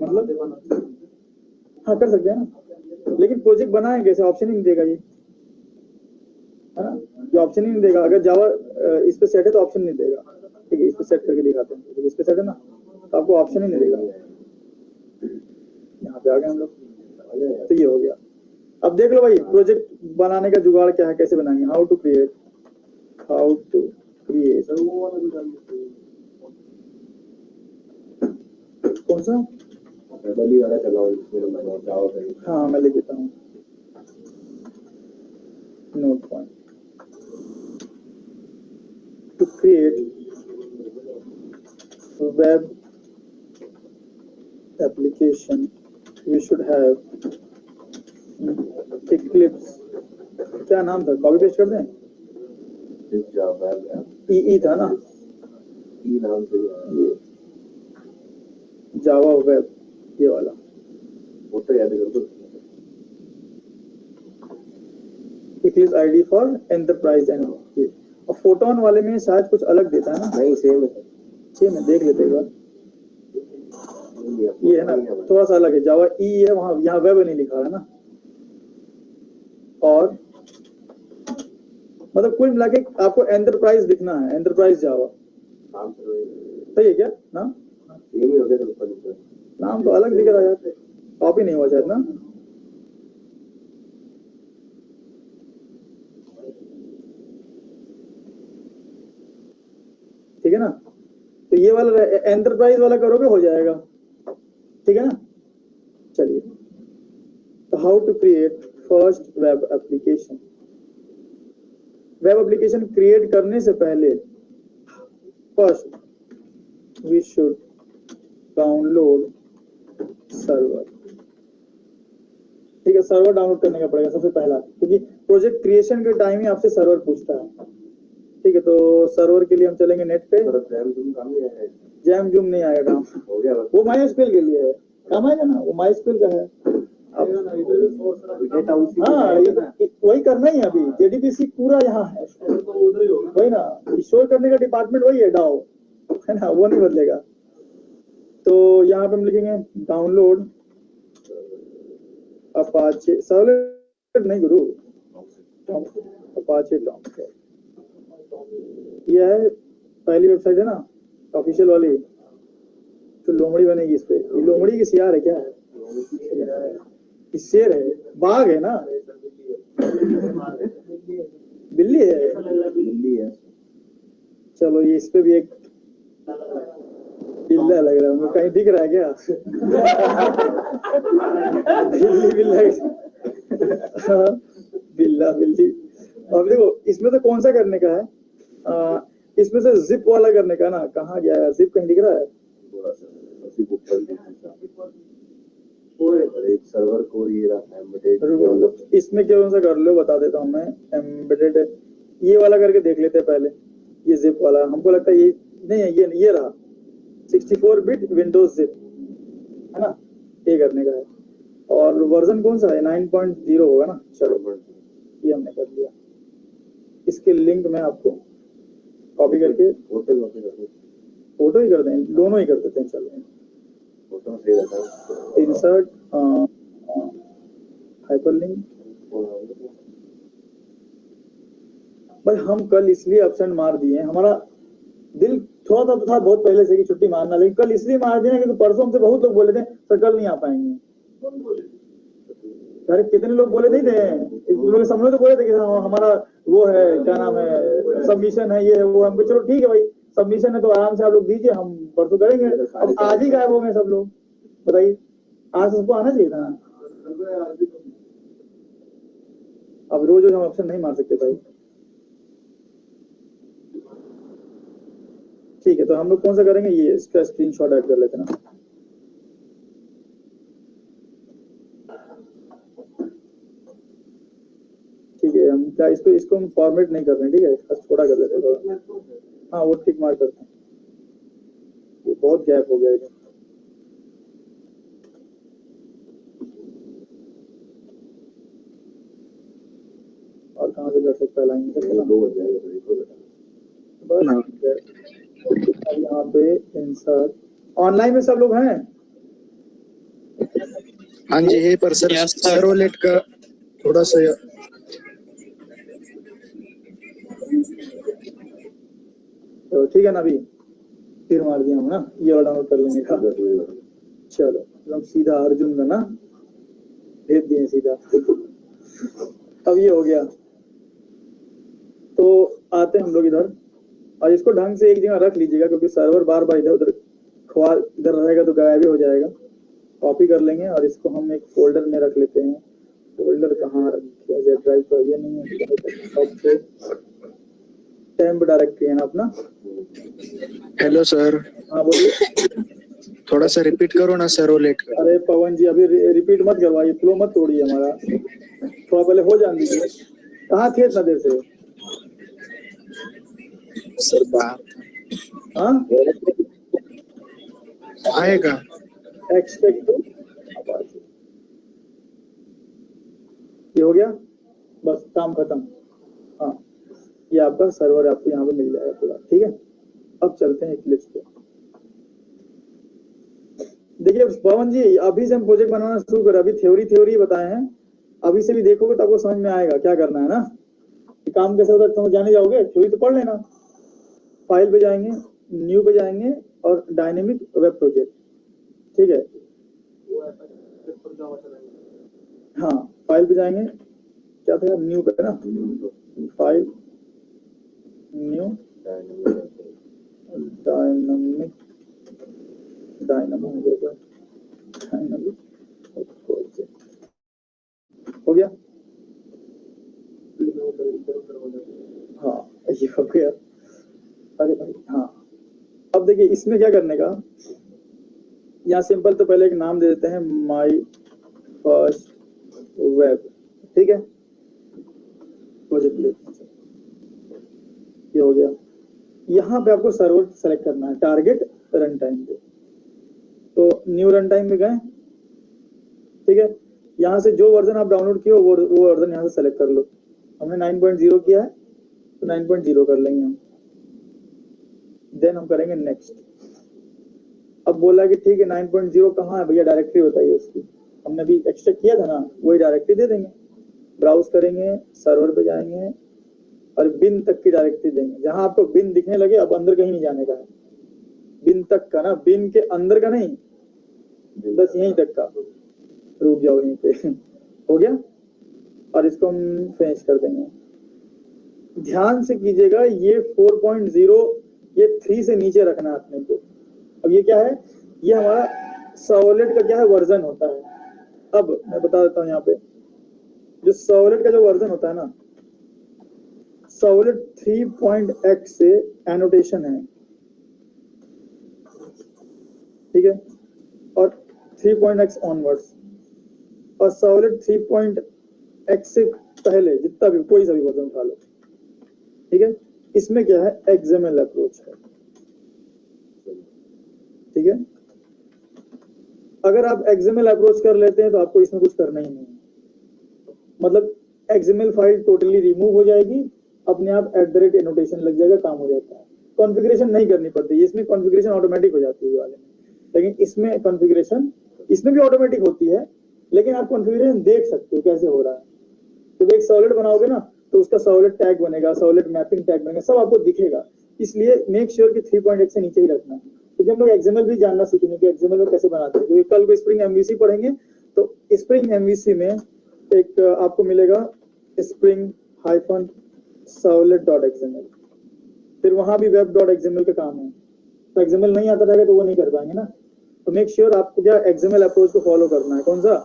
मतलब हाँ, कर सकते हैं ना, लेकिन प्रोजेक्ट बनाए कैसे, ऑप्शन ही नहीं देगा ये, है ना, ये ऑप्शन ही नहीं देगा। अगर जावा इस पे सेट है तो ऑप्शन नहीं देगा, ठीक है, इस पे सेट करके दिखाते हैं। इस पे सेट है ना, तो आपको ऑप्शन ही नहीं देगा। यहाँ पे आ गए हम लोग, तो ये हो गया। अब देख लो भाई, प्रोजेक्ट बनाने का जुगाड़ क्या है, कैसे बनाएंगे। हाउ टू क्रिएट कौन सा? बली वाला चलाओ इसमें जावा का। हाँ मैं लिख देता हूँ, note point two create web application we should have Eclipse, क्या नाम था, कॉपी पेस्ट कर दें, जावा ई था ना, ई नाम से ये जावा वेब, ये वाला वो तो याद कर दो। Eclipse ID for enterprise and, और फोटोन वाले में शायद कुछ अलग देता है ना, नहीं सेम है। सेम है, देख लेते हैं एक बार, ये है ना थोड़ा सा अलग है, जावा ई है वहाँ, यहाँ वेब नहीं लिखा है ना, और मतलब कुल मिला के आपको एंटरप्राइज दिखना है, एंटरप्राइज जावा, नाम तो सही है क्या नाम? सेम ही हो गया तो नाम तो अलग दिख रहा है यार, कॉपी नहीं हुआ शायद ना। ठीक है ना, तो ये वाला एंटरप्राइज वाला करोगे हो जाएगा, ठीक है ना। चलिए, तो how to create first web application. Web application create करने से पहले first we should download server. ठीक है, सर्वर डाउनलोड करने का पड़ेगा सबसे पहला, क्योंकि प्रोजेक्ट क्रिएशन के टाइम ही आपसे सर्वर पूछता है। ठीक है, तो सर्वर के लिए हम चलेंगे नेट पे, जैम जूम नहीं आएगा काम, हो गया वो MySQL के लिए है, काम आएगा ना, वो MySQL का है। अब हाँ वही करना ही है, अभी JDBC पूरा यहाँ है, वही ना, स्टोर करने का डिपार्टमेंट वही है, डाओ है ना, वो नहीं बदलेगा। तो यहाँ पे हम लिखेंगे डाउनलोड अपाचे सर्वलेट, नहीं गुरु, अपाचे टॉमकैट, यह है पहली वेबसाइट है ना ऑफिशियल वाली, तो लोमड़ी बनेगी इस पे। ये लोमड़ी की सियार है क्या है, शेर है, बाघ है ना, बिल्ली है, चलो ये इस पे भी एक बिल्ला लग रहा है, कहीं दिख रहा है क्या बिल्ला बिल्ली। अब देखो इसमें तो कौन सा करने का है, इसमें से जिप वाला करने का ना, कहाँ गया है जिप, कहीं दिख रहा है, एक सर्वर को ये रहा एम्बेडेड, इसमें कौन सा कर लो बता देता हूँ मैं, एम्बेडेड ये वाला करके देख लेते हैं पहले, ये जिप वाला हमको लगता है ये नहीं है, ये रहा 64 बिट विंडोज जिप है ना, ये करने का है। और वर्जन कौन सा है, 9.0 होगा ना, चलो ये हमने कर लिया। इसके लिंक मैं आपको कॉपी करके फोटो ही कर दें, दोनों ही कर देते हैं, चलो फोटो से रहता इंसर्ट हाइपरलिंक। भाई हम कल इसलिए एब्सेंट मार दिए, हमारा दिल थोड़ा सा तो था बहुत पहले से कि छुट्टी मारना, लेकिन कल इसलिए मार दिया क्योंकि परसों हमसे बहुत लोग बोले थे सर कल नहीं आ पाएंगे। अरे कितने लोग बोले नहीं थे, सब लोग तो बोले थे कि हमारा वो है क्या नाम है, सबमिशन है, ये है वो, हमको चलो ठीक है भाई सबमिशन है तो आराम से आप लोग दीजिए, हम परसों करेंगे। अब आज ही गायब हो गए सब लोग, बताइए, आज सबको आना चाहिए था। अब रोज हम ऑप्शन नहीं मार सकते भाई। ठीक है, तो हम लोग कौन सा करेंगे, ये इसका स्क्रीनशॉट ऐड कर लेते ना। ठीक है, हम क्या इसको हम फॉर्मेट नहीं कर रहे हैं, ठीक है, इसका छोटा कर लेते हैं, हाँ वो टिक मार करते हैं, ये बहुत गैप हो गया है। और कहाँ से कर सकता है लाइन से, यहाँ पे इंसर्ट, ऑनलाइन में सब लोग हैं। हाँ जी है, पर सर सर्वलेट का थोड़ा सा तो ठीक है ना, अभी फिर मार दिया हम ना, ये वाला डाउनलोड कर लेंगे का। चलो हम सीधा अर्जुन का ना भेज दिए सीधा। अब ये हो गया, तो आते हैं हम लोग इधर, और इसको ढंग से एक जगह रख लीजिएगा क्योंकि सर्वर बार बार इधर उधर अखबार इधर रहेगा तो गायब ही हो जाएगा। कॉपी कर लेंगे और इसको हम एक फोल्डर में रख लेते हैं। फोल्डर कहाँ रखा जाए? ड्राइव पर ये नहीं है, टॉप पे टेम्प डायरेक्टरी है ना अपना। हेलो सर, हाँ बोलिए। थोड़ा सा रिपीट करो ना सर्वलेट का। अरे पवन जी अभी रिपीट मत करवाइए, फ्लो मत तोड़िए हमारा, थोड़ा पहले हो जाने दीजिए। कहाँ थे इतना देर से? सर बात हाँ आएगा। एक्सपेक्ट टू, ये हो गया, बस काम खत्म। हाँ ये आपका सर्वर आपको यहाँ पे मिल जाएगा पूरा, ठीक है। अब चलते हैं इक्लिप्स पे। देखिए पवन जी अभी से हम प्रोजेक्ट बनाना शुरू करें, अभी थ्योरी बताए हैं, अभी से भी देखोगे तो आपको समझ में आएगा क्या करना है ना। काम कैसे होता है समझ जाने जाओगे, थ्योरी तो पढ़ लेना। फाइल पे जाएंगे, न्यू पे जाएंगे और डायनेमिक वेब प्रोजेक्ट, ठीक है। हाँ फाइल पे जाएंगे, क्या था न्यू पे ना, फाइल न्यू डायनेमिक हो गया। हाँ ये हो गया। अरे भाई हाँ, अब देखिए इसमें क्या करने का, यहाँ सिंपल तो पहले एक नाम दे देते हैं माई फर्स्ट वेब, ठीक है। प्रोजेक्ट ये हो गया। यहाँ पे आपको सर्वर सेलेक्ट करना है, टारगेट रन टाइम पे, तो न्यू रन टाइम में गए, ठीक है। यहाँ से जो वर्जन आप डाउनलोड किए वो वर्जन यहाँ से सेलेक्ट कर लो। हमने 9.0 किया है तो 9.0 कर लेंगे हम, देन हम करेंगे नेक्स्ट। अब बोला कि ठीक है 9.0 कहाँ है भैया, डायरेक्टरी बताइए उसकी, हमने अभी एक्सट्रैक्ट किया था ना, वही डायरेक्टरी दे देंगे। ब्राउज करेंगे, सर्वर पे जाएंगे और बिन तक की डायरेक्टरी देंगे। जहां आपको बिन दिखने लगे अब अंदर कहीं नहीं जाने का है, बिन तक का ना, बिन के अंदर का नहीं, बस यहीं तक का, रुक जाओ यहीं पे हो गया। और इसको हम फिनिश कर देंगे। ध्यान से कीजिएगा ये 4.0 ये 3 से नीचे रखना है अपने को। अब ये क्या है, ये हमारा सर्वलेट का क्या है वर्जन होता है। अब मैं बता देता हूँ यहाँ पे, जो सर्वलेट का जो वर्जन होता है ना, सर्वलेट 3.x से एनोटेशन है, ठीक है, और 3.x ऑनवर्ड्स, और सर्वलेट 3.x से पहले जितना भी कोई सा भी वर्जन उठा लो, ठीक है। इसमें क्या है, एक्सएमएल अप्रोच है, ठीक है। अगर आप एक्सएमएल अप्रोच कर लेते हैं तो आपको इसमें कुछ करना ही नहीं है, मतलब एक्सएमएल फाइल टोटली रिमूव हो जाएगी, अपने आप @एनोटेशन लग जाएगा, काम हो जाता है। कॉन्फ़िगरेशन नहीं करनी पड़ती, इसमें कॉन्फ़िगरेशन ऑटोमेटिक हो जाती है ये वाले में, लेकिन इसमें कॉन्फ़िगरेशन इसमें भी ऑटोमेटिक होती है, लेकिन आप कॉन्फ़िगरेशन देख सकते हो कैसे हो रहा है। तो एक सर्वलेट बनाओगे ना तो उसका सर्वलेट टैग बनेगा, सर्वलेट मैपिंग टैग बनेगा, सब आपको दिखेगा। इसलिए मेक श्योर कि 3.x से नीचे ही रखना है। तो जब हम लोग एक्सएमएल भी जानना सीखेंगे कि एक्सएमएल में कैसे बनाते हैं, क्योंकि कल को स्प्रिंग एमवीसी पढ़ेंगे, तो स्प्रिंग एमवीसी में एक आपको मिलेगा spring -servlet.xml, फिर वहां भी web.xml का काम है। तो एक्सएमएल नहीं आता रहेगा तो वो नहीं कर पाएंगे ना। तो मेक श्योर आपको क्या एक्सएमएल अप्रोच को फॉलो करना है। कौन सा,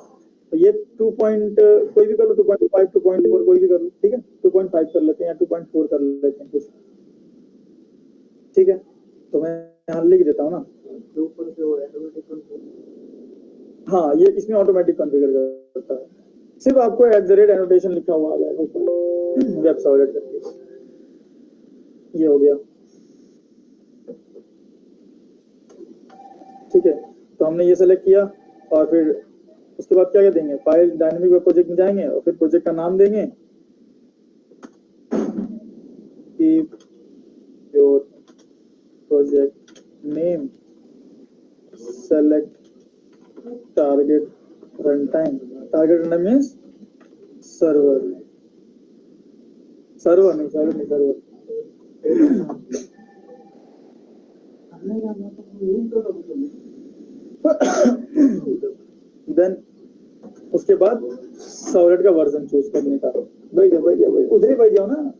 तो ये 2 कोई भी कर लो, 2.5 2.4 कोई भी कर लो, ठीक है। 2.5 कर लेते हैं या 2.4 कर लेते हैं कुछ, ठीक है। तो मैं यहाँ लिख देता हूँ ना, हाँ ये इसमें ऑटोमेटिक कॉन्फ़िगर करता है, सिर्फ आपको @एनोटेशन लिखा हुआ आ जाएगा ऊपर वेब सर्वलेट करके। ये हो गया, ठीक है। तो हमने ये सेलेक्ट किया और फिर उसके बाद क्या देंगे, फाइल डायनेमिक वेब प्रोजेक्ट में जाएंगे और फिर प्रोजेक्ट का नाम देंगे कि your project name, select target run time, target run time means server नहीं सर्वर देन उसके बाद सर्वलेट का वर्जन चूज करने का। भाई उधर ही बैठ जाओ ना,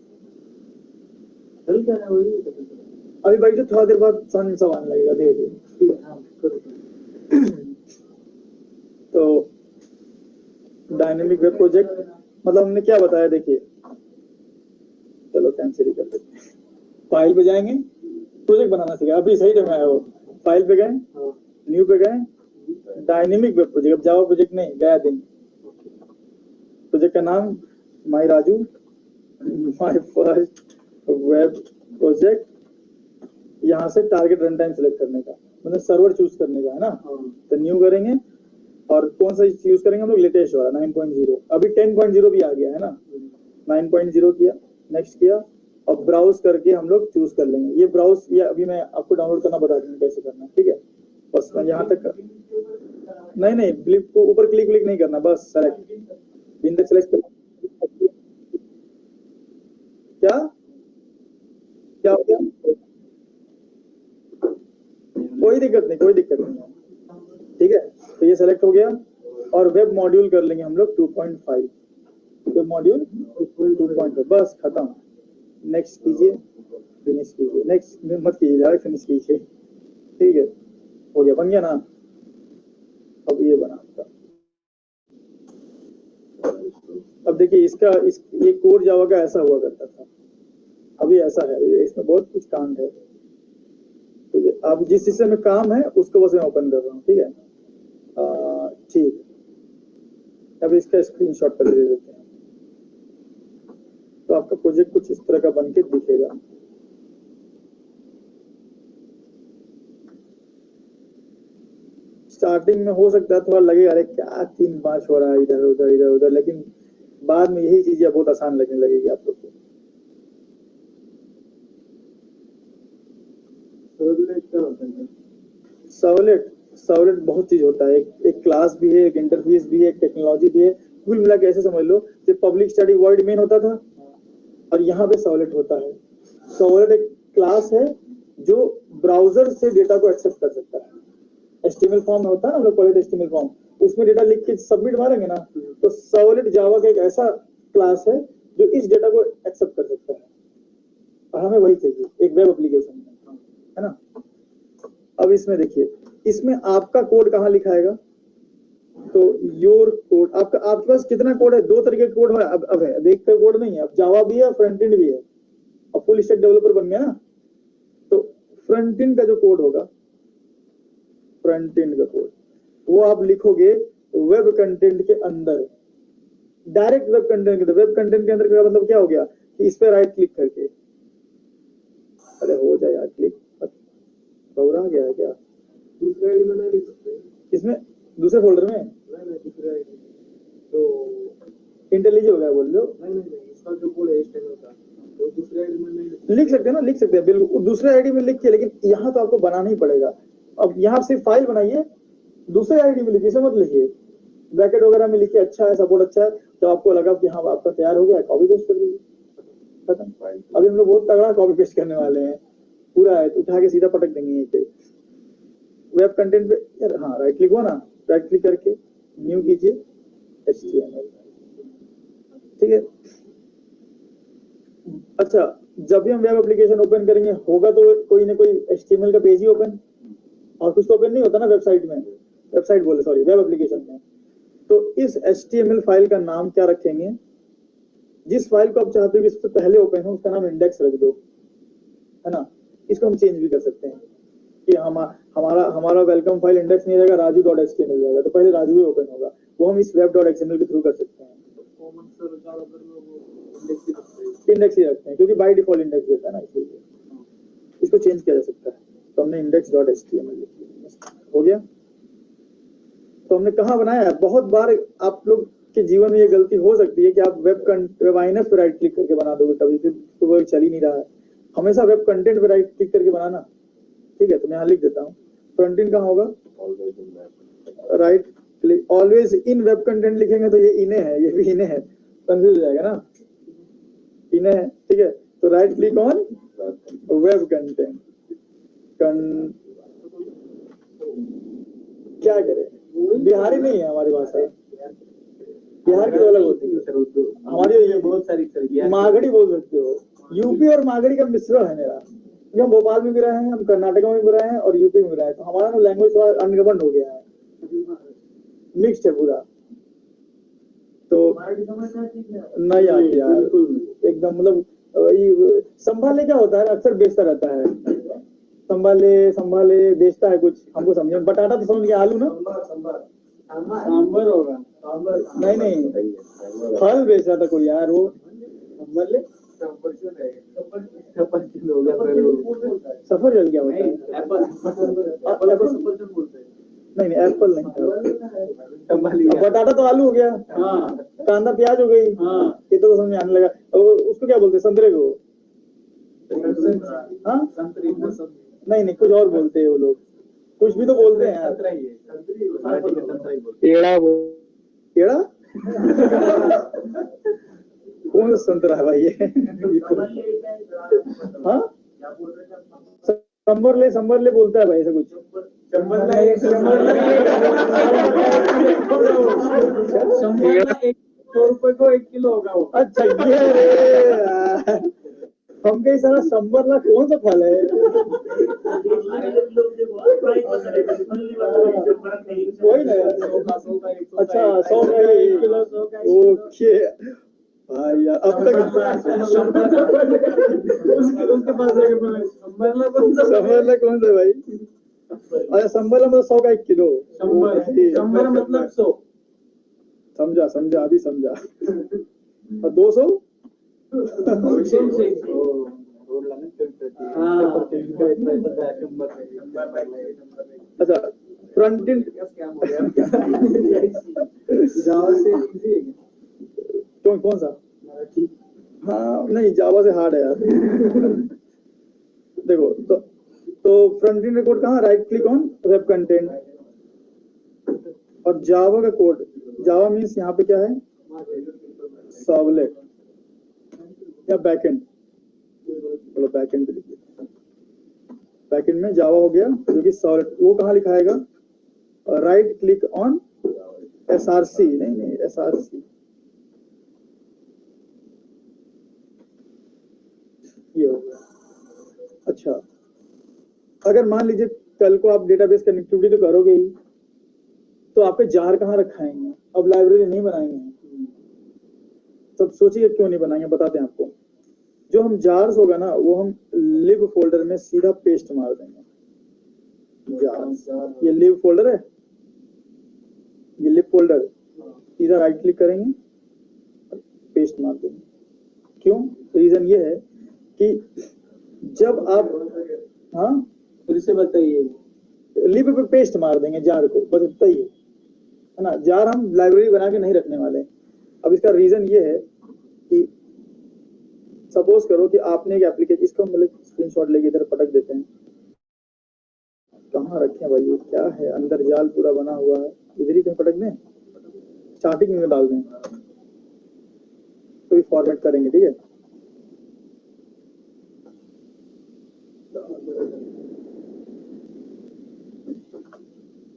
अभी भाई जो थोड़ा देर बाद सन सब आने लगेगा, धीरे धीरे। तो डायनेमिक वेब प्रोजेक्ट मतलब हमने क्या बताया, देखिए चलो कैंसिल ही कर देते हैं। फाइल पे जाएंगे, प्रोजेक्ट बनाना सीखा, अभी सही टाइम आया वो। फाइल पे गए, न्यू पे गए, डायनेमिक वेब प्रोजेक्ट, अब जावा प्रोजेक्ट नहीं, गया दिन। प्रोजेक्ट का नाम my Raju, my first web project. यहाँ से टारगेट रन टाइम सेलेक्ट करने का, मतलब सर्वर चूज करने का है ना। तो न्यू करेंगे और कौन सा यूज करेंगे हम लोग, लेटेस्ट वाला 9.0। अभी 10.0 भी आ गया है ना, 9.0 किया, नेक्स्ट किया, और ब्राउज करके हम लोग चूज कर लेंगे। ये ब्राउज, ये अभी मैं आपको डाउनलोड करना बता दूंगा कैसे करना, ठीक है। बस मैं यहाँ तक नहीं क्लिक को ऊपर क्लिक नहीं करना, बस सेलेक्ट बिंदु सेलेक्ट कर। क्या क्या हो गया, कोई दिक्कत नहीं ठीक है। तो ये सेलेक्ट हो गया और वेब मॉड्यूल कर लेंगे हम लोग 2.5, वेब मॉड्यूल 2.5, बस खत्म। नेक्स्ट कीजिए, फिनिश कीजिए, नेक्स्ट मत कीजिए, डायरेक्ट फिनिश कीजिए, ठीक है। हो गया, बन गया ना। अब ये बना था। अब देखिए इसका ये कोर जावा का ऐसा हुआ करता था, अभी ऐसा है, इसमें बहुत कुछ काम है। ठीक है, अब जिस सिस्टम में काम है उसको बस मैं ओपन कर रहा हूँ, ठीक है। ठीक, अब इसका स्क्रीनशॉट कर दे देते हैं, तो आपका प्रोजेक्ट कुछ इस तरह का बन के दिखेगा। स्टार्टिंग में हो सकता है थोड़ा लगेगा, अरे क्या 3-5 हो रहा है इधर उधर, लेकिन बाद में यही चीजें बहुत आसान लगने लगेगी आप लोग को। सर्वलेट बहुत चीज होता है, एक क्लास भी है, एक इंटरफेस भी है, एक टेक्नोलॉजी भी है। कुल मिला के ऐसे समझ लो कि पब्लिक स्टडी वर्ड मेन होता था और यहाँ पे सर्वलेट होता है। सर्वलेट एक क्लास है जो ब्राउजर से डेटा को एक्सेप्ट कर सकता है। HTML फॉर्म होता है ना, हम लोग पढ़े थे HTML फॉर्म, उसमें डेटा लिख के सबमिट मारेंगे ना, तो सर्वलेट जावा का एक ऐसा क्लास है जो इस डेटा को एक्सेप्ट कर सकता है, और हमें वही चाहिए एक वेब एप्लीकेशन में, है ना। अब इसमें देखिए, इसमें आपका कोड कहाँ लिखाएगा, तो योर कोड, आपके पास कितना कोड है, 2 तरीके का कोड है अब है, देख कर कोड नहीं है, अब जावा भी है, फ्रंट एंड भी है। अब फुल स्टैक डेवलपर बन गया ना, तो फ्रंट एंड का जो कोड होगा, फ्रंट एंड का कोड वो आप लिखोगे वेब कंटेंट के अंदर, डायरेक्ट वेब कंटेंट के। वेब कंटेंट के अंदर का मतलब क्या हो गया कि इस पे राइट क्लिक करके, अरे हो जाए यार क्लिक, घबरा गया है क्या, दूसरे आईडी में नहीं लिख सकते, इसमें दूसरे फोल्डर में दूसरे आईडी तो इंटेलिजेबल हो गया बोल लो, नहीं इसका जो कोड है HTML का, तो दूसरे आईडी में नहीं लिख सकते ना, लिख सकते हैं बिल्कुल दूसरे आईडी में लिख के, लेकिन यहाँ तो आपको बनाना ही पड़ेगा। अब यहाँ सिर्फ फाइल बनाइए, दूसरे आईडी में लिखिए, मत लिखिए ब्रैकेट वगैरह में लिखिए, अच्छा है सपोर्ट अच्छा है, तो आपको लगा कि हाँ आपका तैयार हो गया, कॉपी पेस्ट कर दीजिए, खत्म। अभी हम लोग बहुत तगड़ा कॉपी पेस्ट करने वाले हैं, पूरा है उठा के सीधा पटक देंगे। वेब कंटेंट पे यार, हाँ राइट क्लिक हुआ ना, राइट क्लिक करके न्यू कीजिए HTML, ठीक है। अच्छा, जब भी हम वेब एप्लीकेशन ओपन करेंगे होगा तो कोई ना कोई HTML का पेज ही ओपन, और कुछ तो ओपन नहीं होता ना वेबसाइट में, वेबसाइट बोले सॉरी, वेब एप्लीकेशन में। तो इस HTML फाइल का नाम क्या रखेंगे, जिस फाइल को आप चाहते हो कि इससे पहले ओपन हो उसका नाम इंडेक्स रख दो, है ना। इसको हम चेंज भी कर सकते हैं कि हमारा वेलकम फाइल इंडेक्स नहीं रहेगा, raju.html रहेगा, तो पहले राजू ही ओपन होगा, वो हम इस web.xml के थ्रू कर सकते हैं। इंडेक्स ही रखते हैं क्योंकि बाय डिफॉल्ट इंडेक्स देता है ना, इसलिए इसको चेंज किया जा सकता है। तो हमने index.html लिख दिया, हो गया। तो हमने कहाँ बनाया है, बहुत बार आप लोग के जीवन में ये गलती हो सकती है कि आप वेब आईएनएफ पे राइट क्लिक करके बना दोगे, कभी तो वो चल ही नहीं रहा है। हमेशा वेब कंटेंट पे राइट क्लिक करके बनाना, ठीक है। तो मैं यहाँ लिख देता हूँ, फ्रंट एंड कहाँ होगा, right click, always in web content लिखेंगे तो ये इन्हें है, ये भी इन्हें है, कंफ्यूज हो जाएगा ना, इन्हें है, ठीक है। तो right click on web content, क्या करें, बिहारी नहीं है हमारी भाषा, बिहार की अलग होती है हमारी, ये बहुत सारी मागड़ी बोल सकते हो, यूपी और मागड़ी का मिश्रण है मेरा, क्योंकि हम भोपाल में भी रहे हैं, हम कर्नाटका में भी रहे हैं और यूपी में भी रहे हैं, तो हमारा लैंग्वेज थोड़ा अनगवर्नड हो गया है, मिक्स्ड है पूरा। तो नहीं आती यार एकदम, मतलब संभाले क्या होता है, अक्सर बेचता रहता है, संभाले संभाले बेचता है कुछ, हमको समझे। बटाटा तो समझ गया, आलू ना, सांबर होगा। नहीं नहीं, फल बेच रहा था कोई यार, वो संभाले सफर जल गया होता है। नहीं नहीं, एप्पल नहीं, बटाटा तो आलू हो गया, कांदा प्याज हो गई, ये तो समझ में आने लगा। उसको क्या बोलते हैं, संतरे को? हाँ, नहीं नहीं, कुछ और बोलते हैं वो लोग, कुछ भी तो बोलते हैं यार। पेड़ा केड़ा कौन सा संतरा है भाई ये? हाँ, संबरले बोलता है भाई, ऐसा कुछ। पेड़ा 100 रुपए को 1 किलो होगा वो। अच्छा ये रे यार, हम कहीं सारा संबरला कौन सा फल है? कोई ना, अच्छा 100 का 1 किलो, ओके भाई यार, अब तक उसके पास संबरला कौन सा संबरला कौन सा भाई? अच्छा, संबरला मतलब 100 का 1 किलो, संबर मतलब 100। समझा समझा, अभी समझा। और 200 अच्छा, फ्रंट एंड कौन सा? हाँ नहीं, जावा से हार्ड है यार। देखो तो फ्रंट एंड कोड कहाँ, right click on web content, और जावा का कोड, जावा मीन्स यहाँ पे क्या है, सर्वलेट या बैकएंड, चलो बैकएंड पे लिखिए, बैकएंड में जावा हो गया जो कि सर्वलेट, वो कहाँ लिखाएगा, राइट क्लिक ऑन एसआरसी, नहीं एसआरसी, ये हो गया। अच्छा, अगर मान लीजिए कल को आप डेटाबेस कनेक्टिविटी तो करोगे ही, तो आपके जार कहाँ रखाएंगे? अब लाइब्रेरी नहीं बनाएंगे, सब सोचिए क्यों नहीं बनाएंगे, बताते हैं आपको। जो हम जार्स होगा ना, वो हम लिब फोल्डर में सीधा पेस्ट मार देंगे। जार्स, ये लिब फोल्डर है, ये लिब फोल्डर, सीधा राइट क्लिक करेंगे, पेस्ट मार देंगे। क्यों? रीजन ये है कि जब आप, हाँ फिर से बताइए। लिब पे पेस्ट मार देंगे जार को, बस इतना ही है ना। जार हम लाइब्रेरी बना के नहीं रखने वाले। अब इसका रीजन ये है कि सपोज करो कि आपने एक एप्लीकेशन, इसको मतलब स्क्रीनशॉट लेके इधर पटक देते हैं, कहाँ रखे भाई, ये क्या है, अंदर जाल पूरा बना हुआ है, इधर ही कहीं पटक दें, स्टार्टिंग में डाल दें, तो भी फॉर्मेट करेंगे, ठीक है।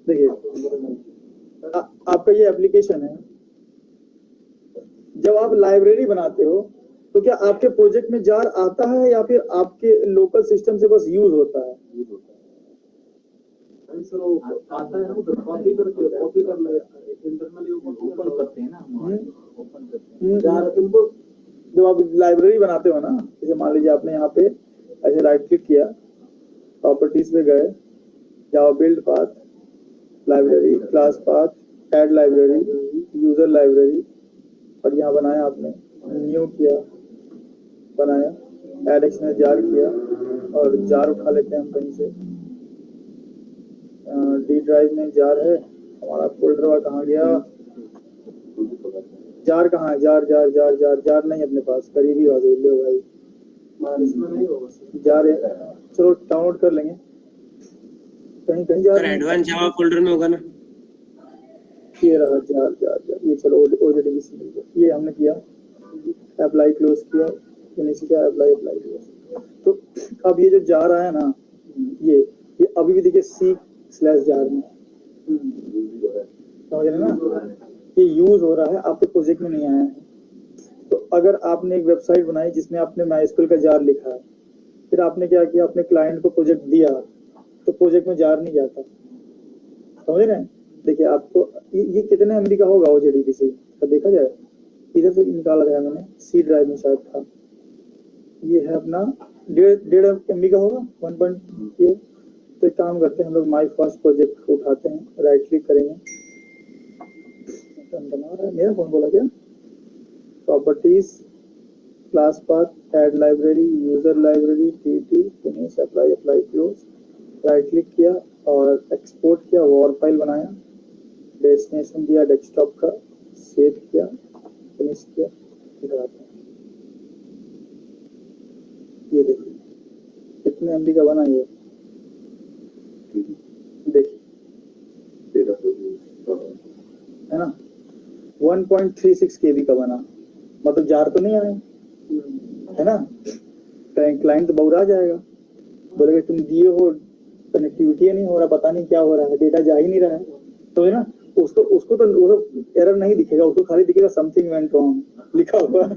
देखिए आपका ये एप्लीकेशन है, जब आप लाइब्रेरी बनाते हो तो क्या आपके प्रोजेक्ट में जार आता है या फिर आपके लोकल सिस्टम से बस यूज होता है? आता है, कॉपी करते हो, कॉपी कर ले, इंटरनली ओपन करते हैं ना, ओपन करते हैं जार तुमको। जब आप लाइब्रेरी बनाते हो ना, जैसे मान लीजिए आपने यहाँ पे ऐसे राइट क्लिक किया, प्रॉपर्टीज पे गए, Java build path, library, class path, add library, user library, और यहाँ बनाया आपने, न्यू किया, बनाया, ऐड एक्शन जार किया, और जार उठा लेते हैं हम कहीं से, डी ड्राइव में जार है हमारा, फोल्डर वाला कहाँ गया, जार कहाँ है, jar jar jar jar jar नहीं अपने पास, करीबी आ गई, ले भाई इसमें नहीं होगा जार है, चलो डाउनलोड कर लेंगे, कहीं कहीं जार एडवांस जावा फोल्डर में होगा ना, ये रहा जार जार जार, ये चलो ओजेडीबीसी मिल गया, ये हमने किया, अप्लाई क्लोज किया, फिनिश किया, अप्लाई क्लोज। तो अब ये जो जार आया ना, ये अभी भी देखिए C/jar में, समझ रहे ना, ये यूज हो रहा है, आपके प्रोजेक्ट में नहीं आया है। तो अगर आपने एक वेबसाइट बनाई जिसमें आपने MySQL का जार लिखा है, फिर आपने क्या किया, अपने क्लाइंट को प्रोजेक्ट दिया, तो प्रोजेक्ट में जार नहीं जाता, समझ रहे हैं। देखिए आपको ये कितने MB का होगा वो JDBC तो देखा जाए, इधर से निकाला गया मैंने, सी ड्राइव में शायद था, ये है अपना 1.5 MB का होगा 1. ये तो एक काम करते हैं हम लोग, माई फर्स्ट प्रोजेक्ट को उठाते हैं, राइट क्लिक करेंगे, बना रहा है मेरा फोन, बोला क्या, properties, class path, add library, user library, TT, finish, apply close, right click किया और एक्सपोर्ट किया, वॉर फाइल बनाया, डेस्टिनेशन दिया डेस्कटॉप का, सेव किया, फिनिश किया, इधर आता है, ये देखिए कितने MB का बना ये, देखिए है ना, 1.36 KB का बना, मतलब जार तो नहीं आए, है ना। क्लाइंट तो बहुरा जाएगा, बोलेगा तुम दिए हो, कनेक्टिविटी नहीं हो रहा, पता नहीं क्या हो रहा है, डेटा जा ही नहीं रहा है, तो है ना, उसको तो वो एरर नहीं दिखेगा, उसको खाली दिखेगा समथिंग वेंट रॉन्ग लिखा हुआ है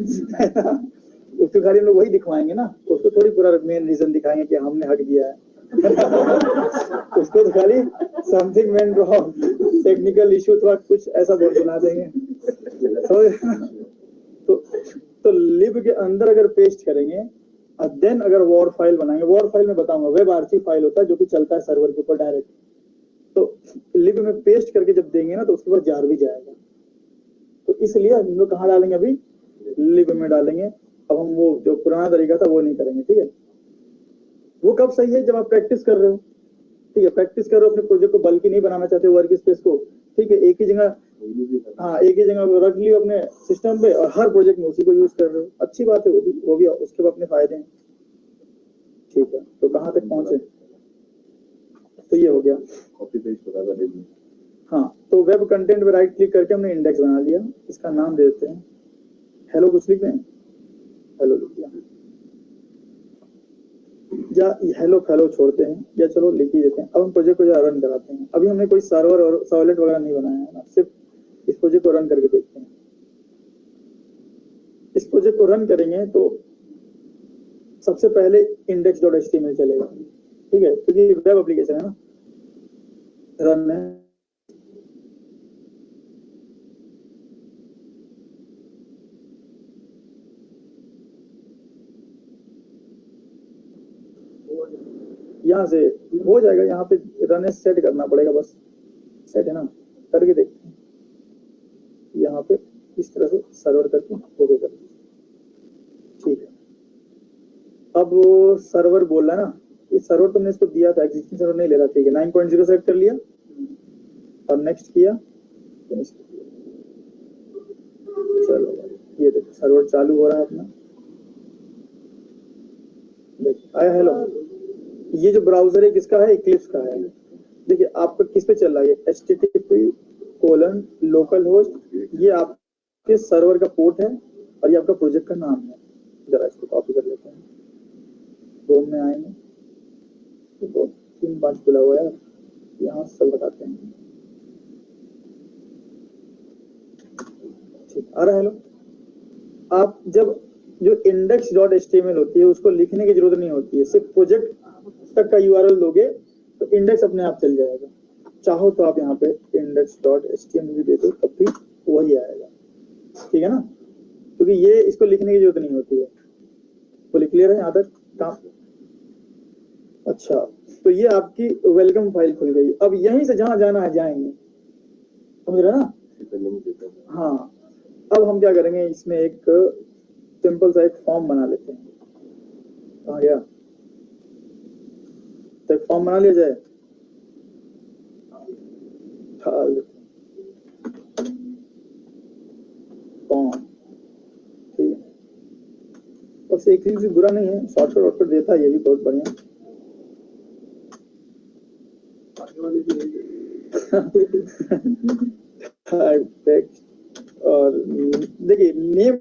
ना, उसको खाली हम लोग वही दिखवाएंगे ना, उसको थोड़ी पूरा मेन रीजन दिखाएंगे कि हमने हक दिया है उसको तो खाली something went wrong, technical issue, थोड़ा कुछ ऐसा बोल बना देंगे, तो लिब के अंदर अगर पेस्ट करेंगे और देन अगर वॉर फाइल बनाएंगे, वॉर फाइल में बताऊंगा, वेब आर्ची फाइल होता है जो कि चलता है सर्वर के ऊपर डायरेक्ट, तो लिब में पेस्ट करके जब देंगे ना तो उसके बाद जार भी जाएगा, तो इसलिए हम लोग कहाँ डालेंगे, अभी लिब में डालेंगे। अब हम वो जो पुराना तरीका था वो नहीं करेंगे, ठीक है। वो कब सही है, जब आप प्रैक्टिस कर रहे हो, ठीक है, प्रैक्टिस कर रहे हो, अपने प्रोजेक्ट को बल्कि नहीं बनाना चाहते वर्क स्पेस को, ठीक है, एक ही जगह, हाँ एक ही जगह रख लियो अपने सिस्टम पे और हर प्रोजेक्ट में उसी को यूज कर रहे हो, अच्छी बात है, वो भी उसके भी अपने फायदे हैं, ठीक है। तो कहाँ तक पहुंचे, तो ये हो गया कॉपी पेस्ट होगा देंगे। हाँ, तो वेब कंटेंट पे राइट क्लिक करके हमने इंडेक्स बना लिया, इसका नाम दे देते हैं हेलो, कुछ लिख दें, हेलो लिख दिया, या हेलो फेलो छोड़ते हैं, या चलो लिख ही देते हैं। अब हम प्रोजेक्ट को जो रन कराते हैं, अभी हमने कोई सर्वर और सर्वलेट वगैरह नहीं बनाया है ना, सिर्फ इस प्रोजेक्ट को रन करके देखते हैं। इस प्रोजेक्ट को रन करेंगे तो सबसे पहले index.html चलेगा, ठीक है, क्योंकि वेब एप्लीकेशन है ना, रन है, यहाँ से हो जाएगा, यहाँ पे रन सेट करना पड़ेगा, बस सेट है ना, करके देखते हैं, यहाँ पे इस तरह से सर्वर करके ओके कर, ठीक है। अब सर्वर बोल रहा है ना, ये सर्वर तुमने इसको दिया था, एग्जिस्टिंग सर्वर नहीं ले रहा, ठीक है, 9.0 सेलेक्ट कर लिया और नेक्स्ट किया, चलो ये देखो सर्वर चालू हो रहा है अपना, देखिए आया हेलो। ये जो ब्राउजर है किसका है, इक्लिप्स का है। देखिए आपका किस पे चल रहा है, http:/localhost, ये आपके सर्वर का पोर्ट है और ये आपका प्रोजेक्ट का नाम है। जरा इसको कॉपी कर लेते हैं, क्रोम में आएंगे तो 3-5 खुला हुआ है, यहाँ सब बताते हैं, ठीक आ रहा है। हेलो, आप जब जो index.html होती है उसको लिखने की जरूरत नहीं होती है, सिर्फ प्रोजेक्ट तक का URL दोगे तो इंडेक्स अपने आप चल जाएगा। चाहो तो आप यहाँ पे index.html भी दे दो तब भी वही आएगा, ठीक है ना, क्योंकि ये इसको लिखने की जरूरत नहीं होती है। बोले क्लियर है यहाँ तक काम? अच्छा, तो ये आपकी वेलकम फाइल खुल गई। अब यहीं से जहां जाना है जाएंगे, समझ रहे ना? हाँ, अब हम क्या करेंगे, इसमें एक सिंपल सा एक फॉर्म बना लेते हैं। कहाँ गया? तो एक फॉर्म बना लिया जाए, फॉर्म, ठीक है। बस एक चीज भी बुरा नहीं है, शॉर्टकट वॉर्टकट देता है, ये भी बहुत बढ़िया। टेक्स्ट और देखिए नेम